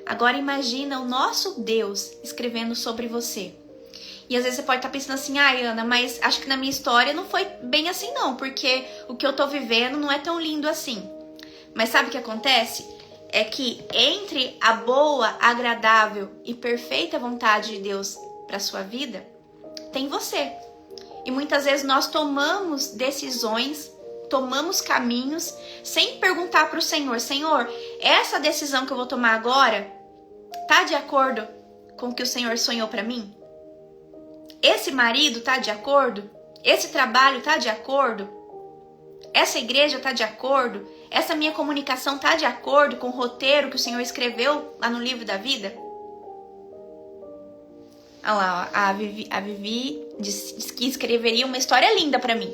Agora imagina o nosso Deus escrevendo sobre você. E às vezes você pode estar pensando assim, ai Ana, mas acho que na minha história não foi bem assim não, porque o que eu tô vivendo não é tão lindo assim. Mas sabe o que acontece? É que entre a boa, agradável e perfeita vontade de Deus para sua vida, tem você. E muitas vezes nós tomamos decisões, tomamos caminhos, sem perguntar para o Senhor, Senhor, essa decisão que eu vou tomar agora, tá de acordo com o que o Senhor sonhou para mim? Esse marido tá de acordo? Esse trabalho tá de acordo? Essa igreja tá de acordo? Essa minha comunicação tá de acordo com o roteiro que o Senhor escreveu lá no livro da vida? Olha lá, a Vivi diz que escreveria uma história linda para mim.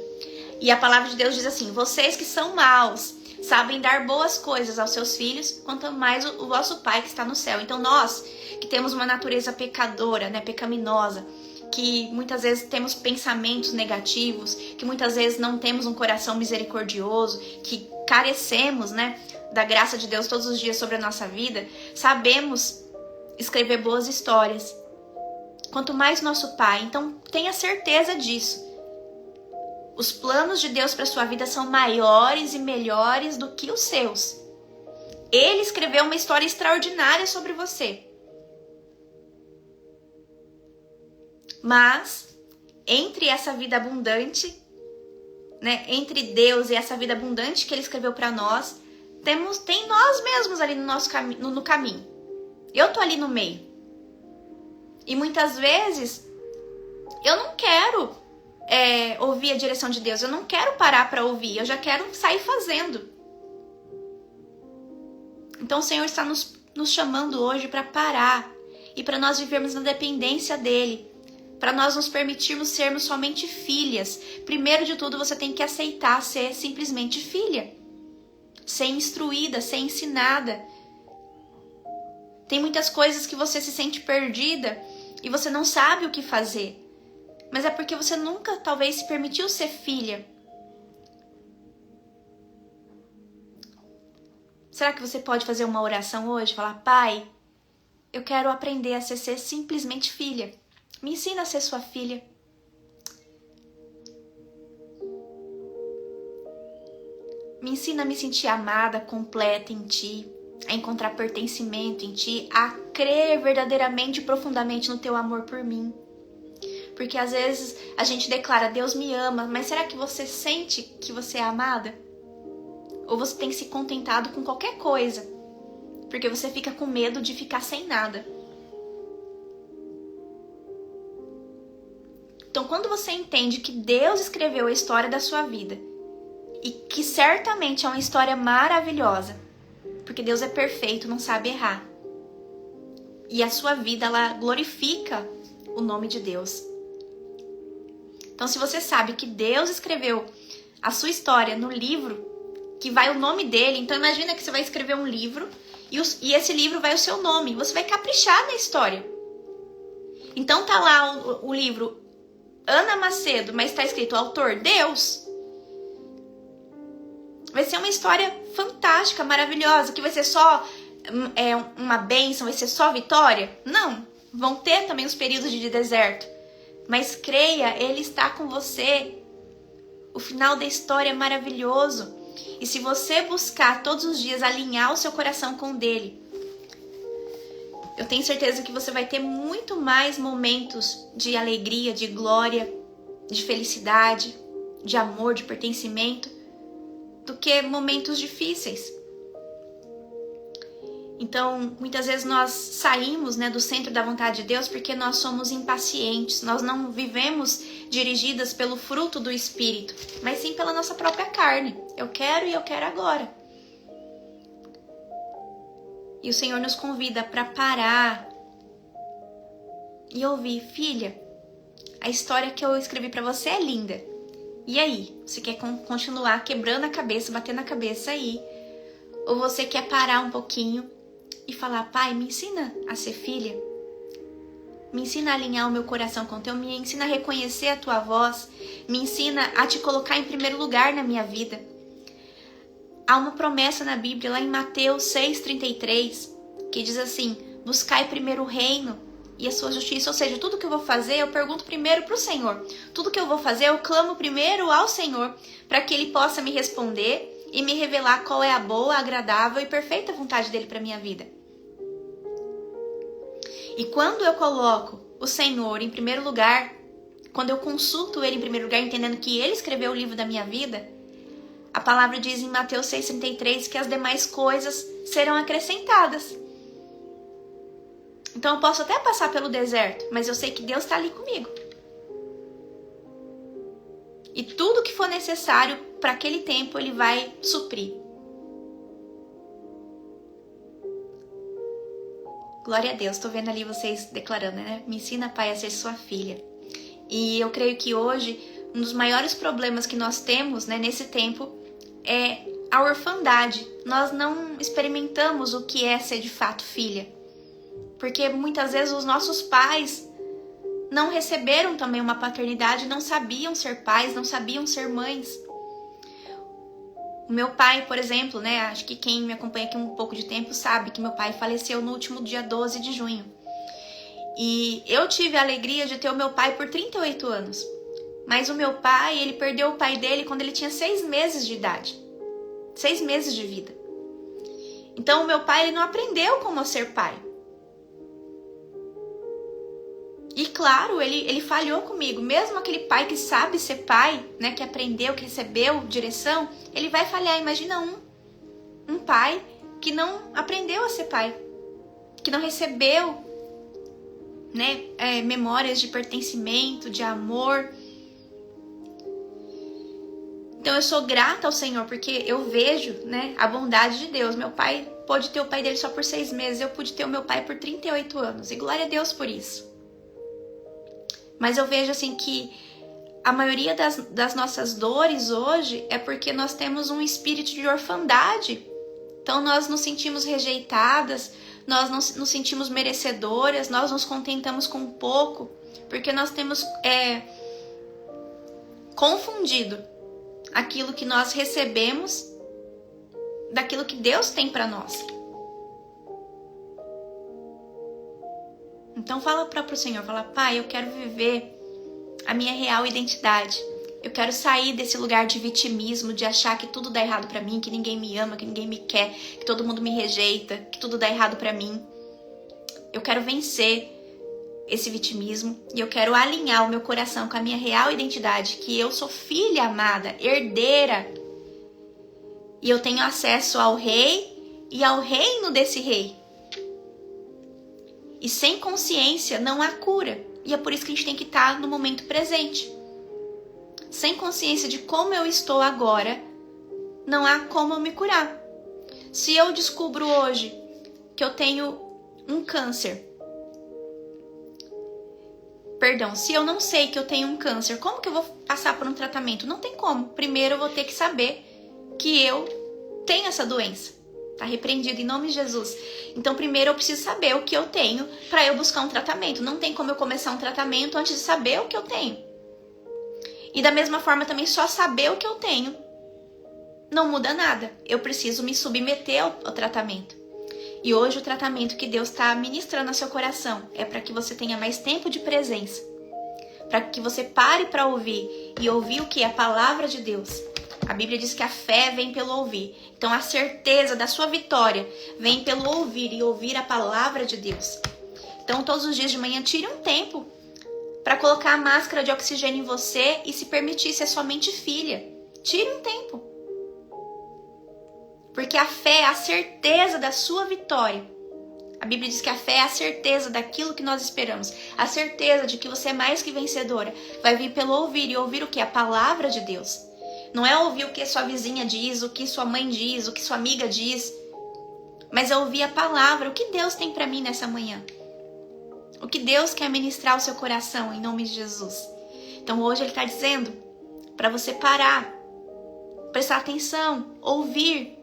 E a palavra de Deus diz assim, vocês que são maus, sabem dar boas coisas aos seus filhos, quanto mais o vosso Pai que está no céu. Então nós, que temos uma natureza pecadora, né, pecaminosa, que muitas vezes temos pensamentos negativos, que muitas vezes não temos um coração misericordioso, que carecemos, né, da graça de Deus todos os dias sobre a nossa vida, sabemos escrever boas histórias. Quanto mais nosso Pai, então tenha certeza disso. Os planos de Deus para sua vida são maiores e melhores do que os seus. Ele escreveu uma história extraordinária sobre você. Mas, entre essa vida abundante, né, entre Deus e essa vida abundante que Ele escreveu para nós, tem nós mesmos ali no nosso no caminho. Eu tô ali no meio. E muitas vezes, eu não quero ouvir a direção de Deus. Eu não quero parar para ouvir. Eu já quero sair fazendo. Então o Senhor está nos chamando hoje para parar. E para nós vivermos na dependência dEle. Para nós nos permitirmos sermos somente filhas. Primeiro de tudo, você tem que aceitar ser simplesmente filha. Ser instruída, ser ensinada. Tem muitas coisas que você se sente perdida e você não sabe o que fazer. Mas é porque você nunca, talvez, se permitiu ser filha. Será que você pode fazer uma oração hoje? Falar, Pai, eu quero aprender a ser simplesmente filha. Me ensina a ser sua filha. Me ensina a me sentir amada, completa em Ti. A encontrar pertencimento em Ti. A crer verdadeiramente e profundamente no Teu amor por mim. Porque às vezes a gente declara, Deus me ama, mas será que você sente que você é amada? Ou você tem se contentado com qualquer coisa? Porque você fica com medo de ficar sem nada. Então, quando você entende que Deus escreveu a história da sua vida, e que certamente é uma história maravilhosa, porque Deus é perfeito, não sabe errar, e a sua vida, ela glorifica o nome de Deus. Então, se você sabe que Deus escreveu a sua história no livro, que vai o nome dele, então imagina que você vai escrever um livro, e esse livro vai o seu nome, você vai caprichar na história. Então tá lá o livro Ana Macedo, mas está escrito autor Deus. Vai ser uma história fantástica, maravilhosa, que vai ser só uma bênção, vai ser só vitória? Não, vão ter também os períodos de deserto. Mas creia, Ele está com você. O final da história é maravilhoso. E se você buscar todos os dias alinhar o seu coração com o dele, eu tenho certeza que você vai ter muito mais momentos de alegria, de glória, de felicidade, de amor, de pertencimento, do que momentos difíceis. Então, muitas vezes nós saímos, né, do centro da vontade de Deus porque nós somos impacientes. Nós não vivemos dirigidas pelo fruto do Espírito, mas sim pela nossa própria carne. Eu quero e eu quero agora. E o Senhor nos convida para parar e ouvir, filha, a história que eu escrevi para você é linda. E aí, você quer continuar quebrando a cabeça, batendo a cabeça aí? Ou você quer parar um pouquinho e falar, Pai, me ensina a ser filha? Me ensina a alinhar o meu coração com o Teu, me ensina a reconhecer a Tua voz, me ensina a Te colocar em primeiro lugar na minha vida. Há uma promessa na Bíblia, lá em Mateus 6,33, que diz assim, buscai primeiro o reino e a sua justiça. Ou seja, tudo que eu vou fazer, eu pergunto primeiro para o Senhor. Tudo que eu vou fazer, eu clamo primeiro ao Senhor, para que Ele possa me responder e me revelar qual é a boa, agradável e perfeita vontade dEle para minha vida. E quando eu coloco o Senhor em primeiro lugar, quando eu consulto Ele em primeiro lugar, entendendo que Ele escreveu o livro da minha vida, a palavra diz em Mateus 6,33 que as demais coisas serão acrescentadas. Então eu posso até passar pelo deserto, mas eu sei que Deus está ali comigo. E tudo que for necessário para aquele tempo, Ele vai suprir. Glória a Deus, estou vendo ali vocês declarando, né? Me ensina, Pai, a ser sua filha. E eu creio que hoje, um dos maiores problemas que nós temos, né, nesse tempo é a orfandade. Nós não experimentamos o que é ser de fato filha. Porque muitas vezes os nossos pais não receberam também uma paternidade, não sabiam ser pais, não sabiam ser mães. O meu pai, por exemplo, né? Acho que quem me acompanha aqui um pouco de tempo sabe que meu pai faleceu no último dia 12 de junho. E eu tive a alegria de ter o meu pai por 38 anos. Mas o meu pai, ele perdeu o pai dele quando ele tinha 6 meses de idade. 6 meses de vida. Então o meu pai, ele não aprendeu como ser pai. E claro, ele falhou comigo. Mesmo aquele pai que sabe ser pai, né, que aprendeu, que recebeu direção, ele vai falhar. Imagina um pai que não aprendeu a ser pai, que não recebeu, né, memórias de pertencimento, de amor. Então eu sou grata ao Senhor, porque eu vejo, né, a bondade de Deus. Meu pai pôde ter o pai dele só por 6 meses, eu pude ter o meu pai por 38 anos. E glória a Deus por isso. Mas eu vejo assim que a maioria das nossas dores hoje é porque nós temos um espírito de orfandade. Então nós nos sentimos rejeitadas, nós não nos sentimos merecedoras, nós nos contentamos com pouco, porque nós temos confundido aquilo que nós recebemos daquilo que Deus tem para nós. Então fala para o Senhor, fala: Pai, eu quero viver a minha real identidade. Eu quero sair desse lugar de vitimismo, de achar que tudo dá errado para mim, que ninguém me ama, que ninguém me quer, que todo mundo me rejeita, que tudo dá errado para mim. Eu quero vencer esse vitimismo e eu quero alinhar o meu coração com a minha real identidade, que eu sou filha amada, herdeira. E eu tenho acesso ao rei e ao reino desse rei. E sem consciência não há cura. E é por isso que a gente tem que estar no momento presente. Sem consciência de como eu estou agora, não há como eu me curar. Se eu descubro hoje que eu tenho um câncer, se eu não sei que eu tenho um câncer, como que eu vou passar por um tratamento? Não tem como. Primeiro eu vou ter que saber que eu tenho essa doença. Tá repreendido em nome de Jesus. Então primeiro eu preciso saber o que eu tenho para eu buscar um tratamento. Não tem como eu começar um tratamento antes de saber o que eu tenho. E da mesma forma também só saber o que eu tenho não muda nada. Eu preciso me submeter ao tratamento. E hoje o tratamento que Deus está ministrando ao seu coração é para que você tenha mais tempo de presença. Para que você pare para ouvir e ouvir o que é a palavra de Deus. A Bíblia diz que a fé vem pelo ouvir. Então a certeza da sua vitória vem pelo ouvir e ouvir a palavra de Deus. Então todos os dias de manhã tire um tempo para colocar a máscara de oxigênio em você e se permitir ser somente filha. Tire um tempo. Porque a fé é a certeza da sua vitória. A Bíblia diz que a fé é a certeza daquilo que nós esperamos. A certeza de que você é mais que vencedora. Vai vir pelo ouvir. E ouvir o que? A palavra de Deus. Não é ouvir o que sua vizinha diz, o que sua mãe diz, o que sua amiga diz. Mas é ouvir a palavra. O que Deus tem para mim nessa manhã? O que Deus quer ministrar ao seu coração em nome de Jesus. Então hoje Ele está dizendo para você parar, prestar atenção, ouvir,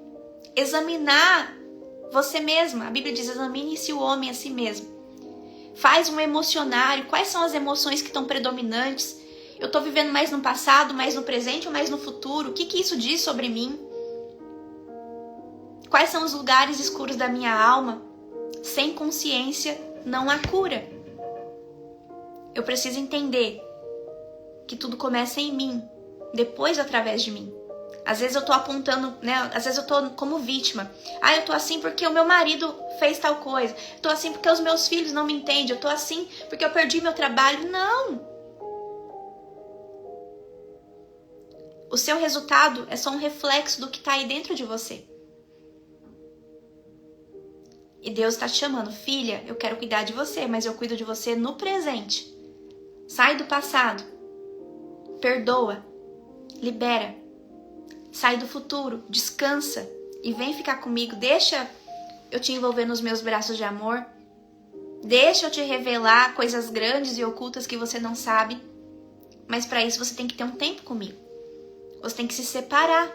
examinar você mesma. A Bíblia diz: examine-se o homem a si mesmo. Faz um emocionário. Quais são as emoções que estão predominantes? Eu estou vivendo mais no passado, mais no presente ou mais no futuro? O que isso diz sobre mim? Quais são os lugares escuros da minha alma? Sem consciência não há cura. Eu preciso entender que tudo começa em mim, depois através de mim. Às vezes eu tô apontando, né? Às vezes eu tô como vítima. Eu tô assim porque o meu marido fez tal coisa. Eu tô assim porque os meus filhos não me entendem. Eu tô assim porque eu perdi meu trabalho. Não! O seu resultado é só um reflexo do que tá aí dentro de você. E Deus está te chamando: filha, eu quero cuidar de você, mas eu cuido de você no presente. Sai do passado. Perdoa. Libera. Sai do futuro. Descansa. E vem ficar comigo. Deixa eu te envolver nos meus braços de amor. Deixa eu te revelar coisas grandes e ocultas que você não sabe. Mas para isso você tem que ter um tempo comigo. Você tem que se separar.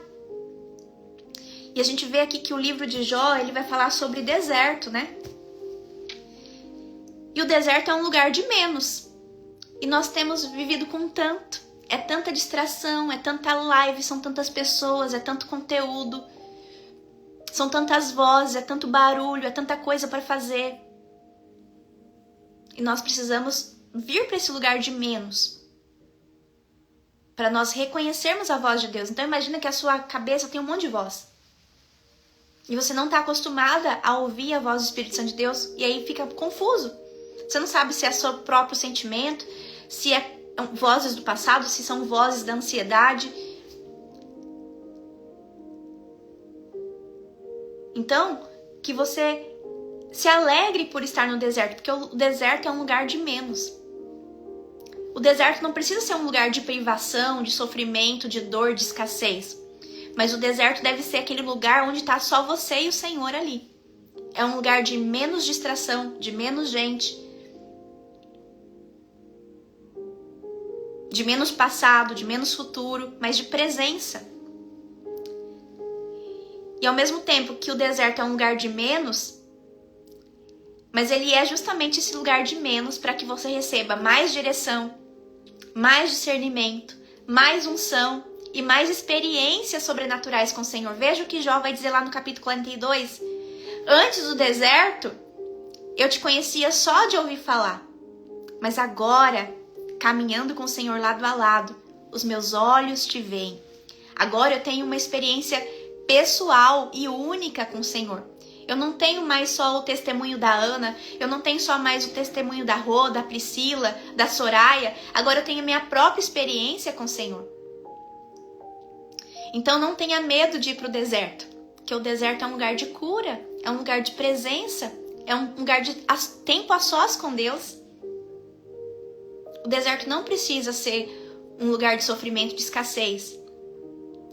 E a gente vê aqui que o livro de Jó, ele vai falar sobre deserto, né? E o deserto é um lugar de menos. E nós temos vivido com tanto. É tanta distração, é tanta live, são tantas pessoas, é tanto conteúdo. São tantas vozes, é tanto barulho, é tanta coisa para fazer. E nós precisamos vir para esse lugar de menos. Para nós reconhecermos a voz de Deus. Então imagina que a sua cabeça tem um monte de voz. E você não está acostumada a ouvir a voz do Espírito Santo de Deus. E aí fica confuso. Você não sabe se é seu próprio sentimento, se é vozes do passado, se são vozes da ansiedade. Então, que você se alegre por estar no deserto, porque o deserto é um lugar de menos. O deserto não precisa ser um lugar de privação, de sofrimento, de dor, de escassez. Mas o deserto deve ser aquele lugar onde está só você e o Senhor ali. É um lugar de menos distração, de menos gente, de menos passado, de menos futuro, mas de presença. E ao mesmo tempo que o deserto é um lugar de menos, mas ele é justamente esse lugar de menos para que você receba mais direção, mais discernimento, mais unção e mais experiências sobrenaturais com o Senhor. Veja o que Jó vai dizer lá no capítulo 42. Antes do deserto, eu te conhecia só de ouvir falar. Mas agora, caminhando com o Senhor lado a lado, os meus olhos te veem. Agora eu tenho uma experiência pessoal e única com o Senhor. Eu não tenho mais só o testemunho da Ana, eu não tenho só mais o testemunho da Rô, da Priscila, da Soraya. Agora eu tenho a minha própria experiência com o Senhor. Então não tenha medo de ir para o deserto, porque o deserto é um lugar de cura, é um lugar de presença, é um lugar de tempo a sós com Deus. O deserto não precisa ser um lugar de sofrimento, de escassez.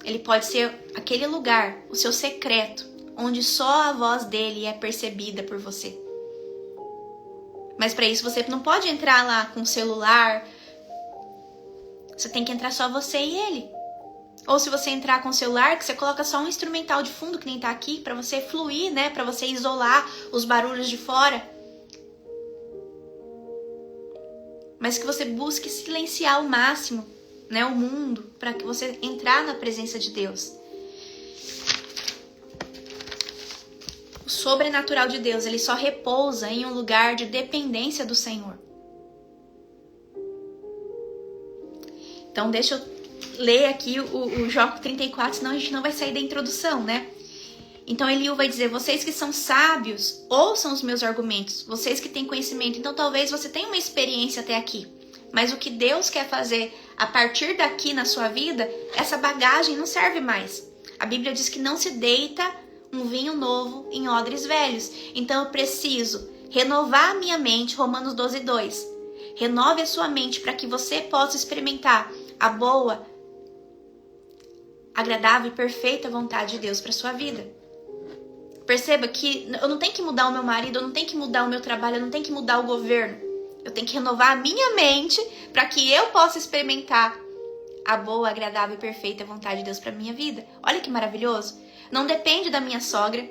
Ele pode ser aquele lugar, o seu secreto, onde só a voz dele é percebida por você. Mas para isso você não pode entrar lá com o celular. Você tem que entrar só você e ele. Ou se você entrar com o celular, que você coloca só um instrumental de fundo que nem tá aqui, para você fluir, né? Para você isolar os barulhos de fora. Mas que você busque silenciar ao máximo, né, o mundo, para que você entrar na presença de Deus. O sobrenatural de Deus, ele só repousa em um lugar de dependência do Senhor. Então deixa eu ler aqui o Jó 34, senão a gente não vai sair da introdução, né? Então Eliú vai dizer: vocês que são sábios, ouçam os meus argumentos. Vocês que têm conhecimento. Então talvez você tenha uma experiência até aqui. Mas o que Deus quer fazer a partir daqui na sua vida, essa bagagem não serve mais. A Bíblia diz que não se deita um vinho novo em odres velhos. Então eu preciso renovar a minha mente, Romanos 12:2. Renove a sua mente para que você possa experimentar a boa, agradável e perfeita vontade de Deus para sua vida. Perceba que eu não tenho que mudar o meu marido, eu não tenho que mudar o meu trabalho, eu não tenho que mudar o governo. Eu tenho que renovar a minha mente para que eu possa experimentar a boa, agradável e perfeita vontade de Deus para minha vida. Olha que maravilhoso. Não depende da minha sogra.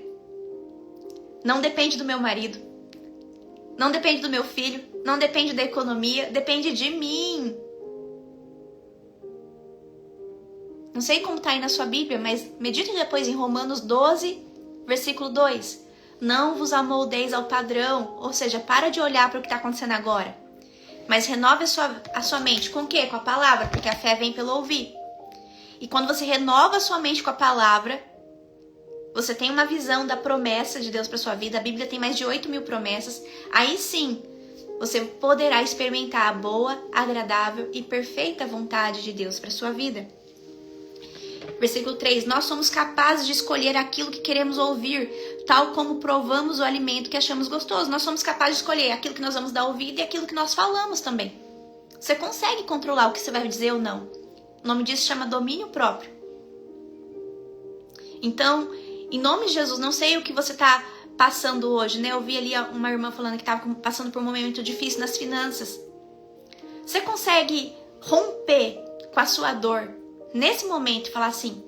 Não depende do meu marido. Não depende do meu filho. Não depende da economia. Depende de mim. Não sei como está aí na sua Bíblia, mas medite depois em Romanos 12, versículo 2. Não vos amoldeis ao padrão, ou seja, para de olhar para o que está acontecendo agora. Mas renove a sua mente com o quê? Com a palavra, porque a fé vem pelo ouvir. E quando você renova a sua mente com a palavra, você tem uma visão da promessa de Deus para sua vida. A Bíblia tem mais de 8.000 promessas. Aí sim, você poderá experimentar a boa, agradável e perfeita vontade de Deus para sua vida. Versículo 3. Nós somos capazes de escolher aquilo que queremos ouvir, tal como provamos o alimento que achamos gostoso. Nós somos capazes de escolher aquilo que nós vamos dar ouvido e aquilo que nós falamos também. Você consegue controlar o que você vai dizer ou não. O nome disso chama domínio próprio. Então, em nome de Jesus, não sei o que você está passando hoje, né? Eu vi ali uma irmã falando que estava passando por um momento difícil nas finanças. Você consegue romper com a sua dor nesse momento e falar assim: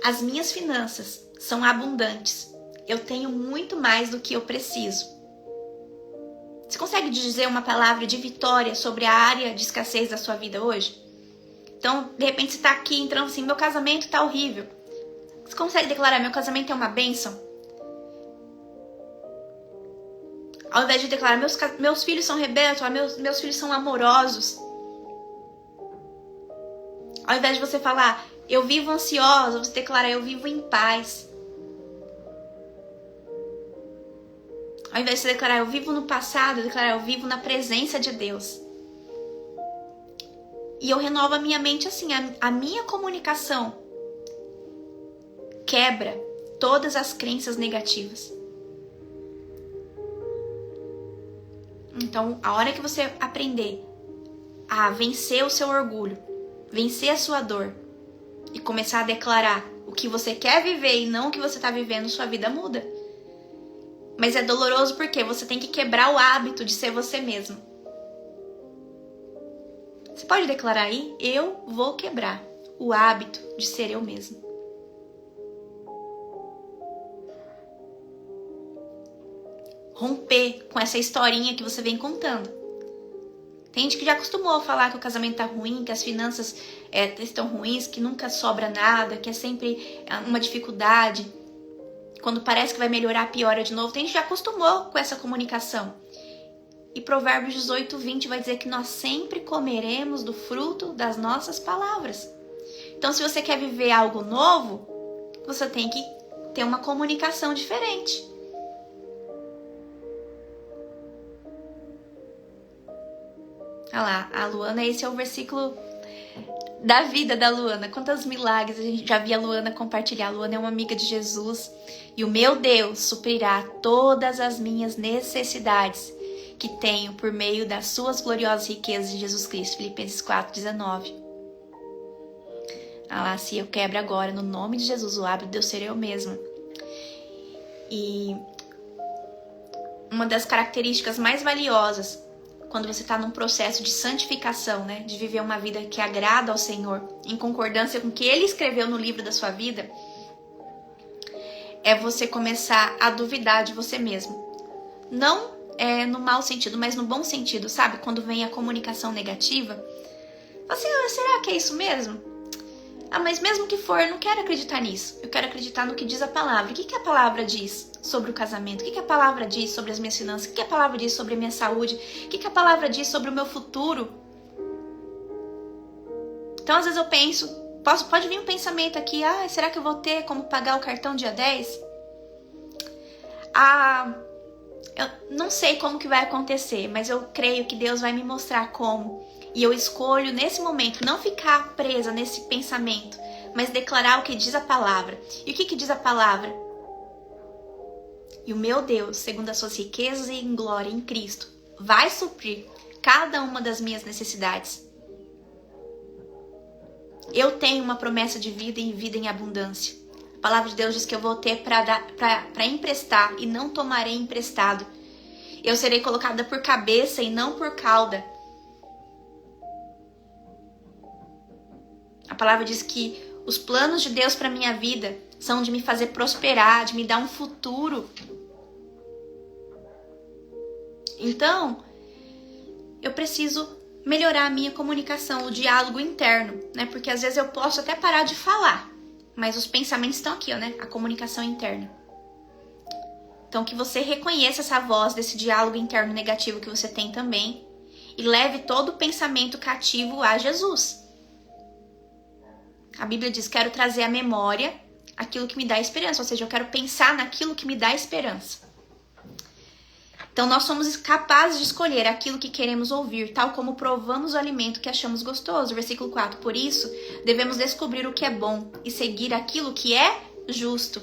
as minhas finanças são abundantes. Eu tenho muito mais do que eu preciso. Você consegue dizer uma palavra de vitória sobre a área de escassez da sua vida hoje? Então, de repente, você está aqui entrando assim, meu casamento está horrível. Você consegue declarar, meu casamento é uma bênção? Ao invés de declarar, meus filhos são rebeldes, meus filhos são amorosos. Ao invés de você falar, eu vivo ansiosa, você declara, eu vivo em paz. Ao invés de você declarar, eu vivo no passado, declarar, eu vivo na presença de Deus. E eu renovo a minha mente assim, a minha comunicação quebra todas as crenças negativas. Então, a hora que você aprender a vencer o seu orgulho, vencer a sua dor e começar a declarar o que você quer viver e não o que você está vivendo, sua vida muda. Mas é doloroso porque você tem que quebrar o hábito de ser você mesmo. Você pode declarar aí, eu vou quebrar o hábito de ser eu mesmo. Romper com essa historinha que você vem contando. Tem gente que já acostumou a falar que o casamento tá ruim, que as finanças estão ruins, que nunca sobra nada, que é sempre uma dificuldade. Quando parece que vai melhorar, piora de novo. Tem gente que já acostumou com essa comunicação. E Provérbios 18:20 vai dizer que nós sempre comeremos do fruto das nossas palavras. Então, se você quer viver algo novo, você tem que ter uma comunicação diferente. Olha lá, a Luana, esse é o versículo da vida da Luana. Quantos milagres a gente já viu a Luana compartilhar. A Luana é uma amiga de Jesus. E o meu Deus suprirá todas as minhas necessidades que tenho por meio das suas gloriosas riquezas em Jesus Cristo. Filipenses 4:19. Ah lá, se eu quebro agora, no nome de Jesus, o hábito de eu ser eu mesma. E uma das características mais valiosas quando você está num processo de santificação, né? De viver uma vida que agrada ao Senhor, em concordância com o que Ele escreveu no livro da sua vida, é você começar a duvidar de você mesmo. Não no mau sentido, mas no bom sentido, sabe? Quando vem a comunicação negativa, você, será que é isso mesmo? Ah, mas mesmo que for, eu não quero acreditar nisso. Eu quero acreditar no que diz a palavra. O que a palavra diz sobre o casamento? O que a palavra diz sobre as minhas finanças? O que a palavra diz sobre a minha saúde? O que a palavra diz sobre o meu futuro? Então, às vezes eu penso, pode vir um pensamento aqui, será que eu vou ter como pagar o cartão dia 10? Eu não sei como que vai acontecer, mas eu creio que Deus vai me mostrar como. E eu escolho nesse momento não ficar presa nesse pensamento, mas declarar o que diz a palavra. E o que diz a palavra? E o meu Deus, segundo as suas riquezas e em glória em Cristo, vai suprir cada uma das minhas necessidades. Eu tenho uma promessa de vida e vida em abundância. A palavra de Deus diz que eu vou ter para emprestar e não tomarei emprestado. Eu serei colocada por cabeça e não por cauda. A palavra diz que os planos de Deus para minha vida são de me fazer prosperar, de me dar um futuro. Então, eu preciso melhorar a minha comunicação, o diálogo interno, né? Porque às vezes eu posso até parar de falar, mas os pensamentos estão aqui, né? A comunicação interna. Então, que você reconheça essa voz desse diálogo interno negativo que você tem também e leve todo o pensamento cativo a Jesus. A Bíblia diz, quero trazer à memória aquilo que me dá esperança, ou seja, eu quero pensar naquilo que me dá esperança. Então, nós somos capazes de escolher aquilo que queremos ouvir, tal como provamos o alimento que achamos gostoso. Versículo 4. Por isso, devemos descobrir o que é bom e seguir aquilo que é justo.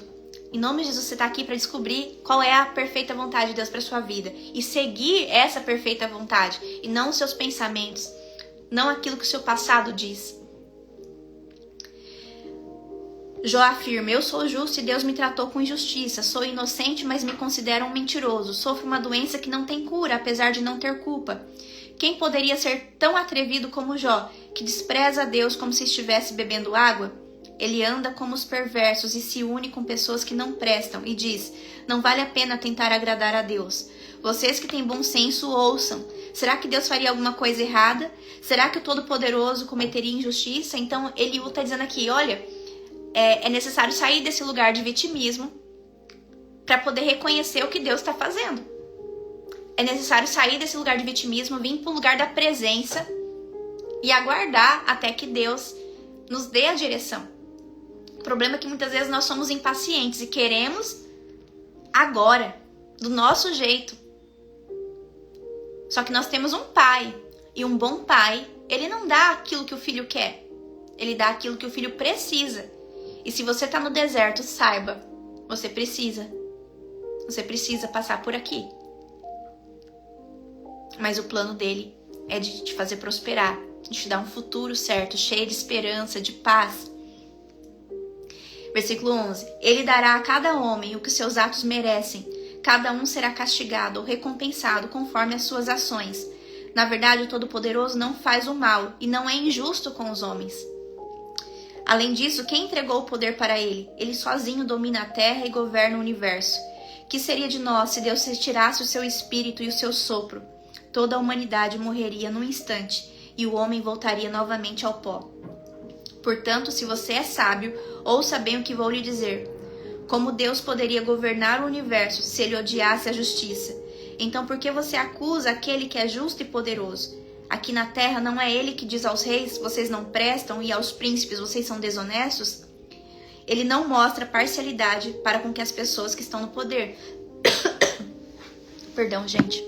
Em nome de Jesus, você está aqui para descobrir qual é a perfeita vontade de Deus para sua vida. E seguir essa perfeita vontade, e não os seus pensamentos, não aquilo que o seu passado diz. Jó afirma, eu sou justo e Deus me tratou com injustiça. Sou inocente, mas me considero um mentiroso. Sofro uma doença que não tem cura, apesar de não ter culpa. Quem poderia ser tão atrevido como Jó, que despreza a Deus como se estivesse bebendo água? Ele anda como os perversos e se une com pessoas que não prestam e diz, não vale a pena tentar agradar a Deus. Vocês que têm bom senso, ouçam. Será que Deus faria alguma coisa errada? Será que o Todo-Poderoso cometeria injustiça? Então, Eliú está dizendo aqui, olha, é necessário sair desse lugar de vitimismo para poder reconhecer o que Deus está fazendo. É necessário sair desse lugar de vitimismo, vir para o lugar da presença e aguardar até que Deus nos dê a direção. O problema é que muitas vezes nós somos impacientes e queremos agora, do nosso jeito. Só que nós temos um pai, e um bom pai, ele não dá aquilo que o filho quer. Ele dá aquilo que o filho precisa. E se você está no deserto, saiba, você precisa passar por aqui. Mas o plano dele é de te fazer prosperar, de te dar um futuro certo, cheio de esperança, de paz. Versículo 11. Ele dará a cada homem o que seus atos merecem. Cada um será castigado ou recompensado conforme as suas ações. Na verdade, o Todo-Poderoso não faz o mal e não é injusto com os homens. Além disso, quem entregou o poder para ele? Ele sozinho domina a terra e governa o universo. Que seria de nós se Deus retirasse o seu espírito e o seu sopro? Toda a humanidade morreria num instante e o homem voltaria novamente ao pó. Portanto, se você é sábio, ouça bem o que vou lhe dizer. Como Deus poderia governar o universo se ele odiasse a justiça? Então por que você acusa aquele que é justo e poderoso? Aqui na terra não é ele que diz aos reis, vocês não prestam, e aos príncipes, vocês são desonestos? Ele não mostra parcialidade para com que as pessoas que estão no poder. Perdão, gente.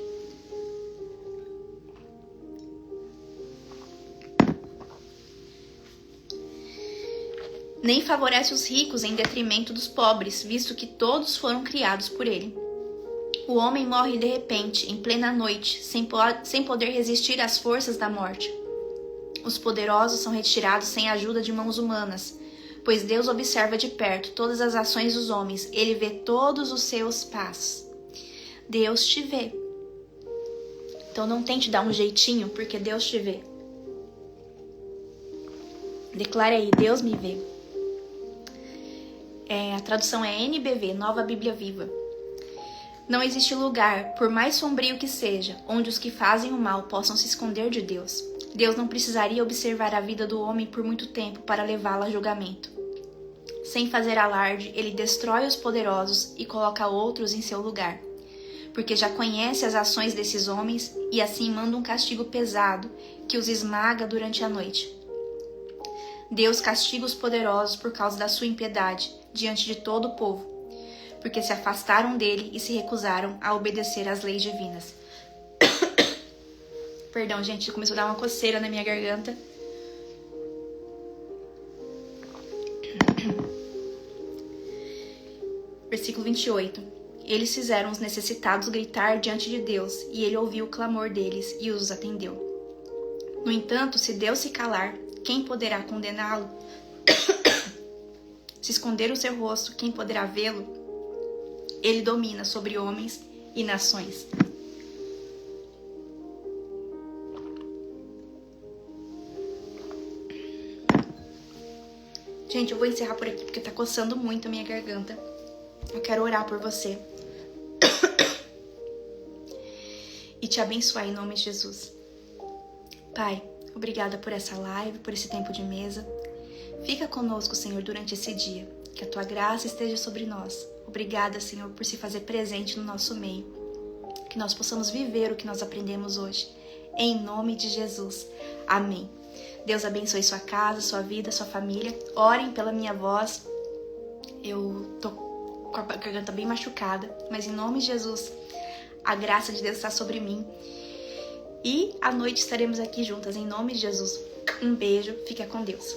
Nem favorece os ricos em detrimento dos pobres, visto que todos foram criados por ele. O homem morre de repente, em plena noite, sem poder resistir às forças da morte. Os poderosos são retirados sem a ajuda de mãos humanas, pois Deus observa de perto todas as ações dos homens, ele vê todos os seus passos. Deus te vê. Então não tente dar um jeitinho, porque Deus te vê. Declare aí, Deus me vê. A tradução é NBV, Nova Bíblia Viva. Não existe lugar, por mais sombrio que seja, onde os que fazem o mal possam se esconder de Deus. Deus não precisaria observar a vida do homem por muito tempo para levá-lo a julgamento. Sem fazer alarde, ele destrói os poderosos e coloca outros em seu lugar, porque já conhece as ações desses homens e assim manda um castigo pesado que os esmaga durante a noite. Deus castiga os poderosos por causa da sua impiedade diante de todo o povo, porque se afastaram dele e se recusaram a obedecer às leis divinas. Perdão, gente, começou a dar uma coceira na minha garganta. Versículo 28. Eles fizeram os necessitados gritar diante de Deus, e ele ouviu o clamor deles e os atendeu. No entanto, se Deus se calar, quem poderá condená-lo? Se esconder o seu rosto, quem poderá vê-lo? Ele domina sobre homens e nações. Gente, eu vou encerrar por aqui porque tá coçando muito a minha garganta. Eu quero orar por você. E te abençoar em nome de Jesus. Pai, obrigada por essa live, por esse tempo de mesa. Fica conosco, Senhor, durante esse dia. Que a Tua graça esteja sobre nós. Obrigada, Senhor, por se fazer presente no nosso meio. Que nós possamos viver o que nós aprendemos hoje. Em nome de Jesus. Amém. Deus abençoe sua casa, sua vida, sua família. Orem pela minha voz. Eu tô com a garganta bem machucada. Mas em nome de Jesus, a graça de Deus está sobre mim. E à noite estaremos aqui juntas. Em nome de Jesus. Um beijo. Fica com Deus.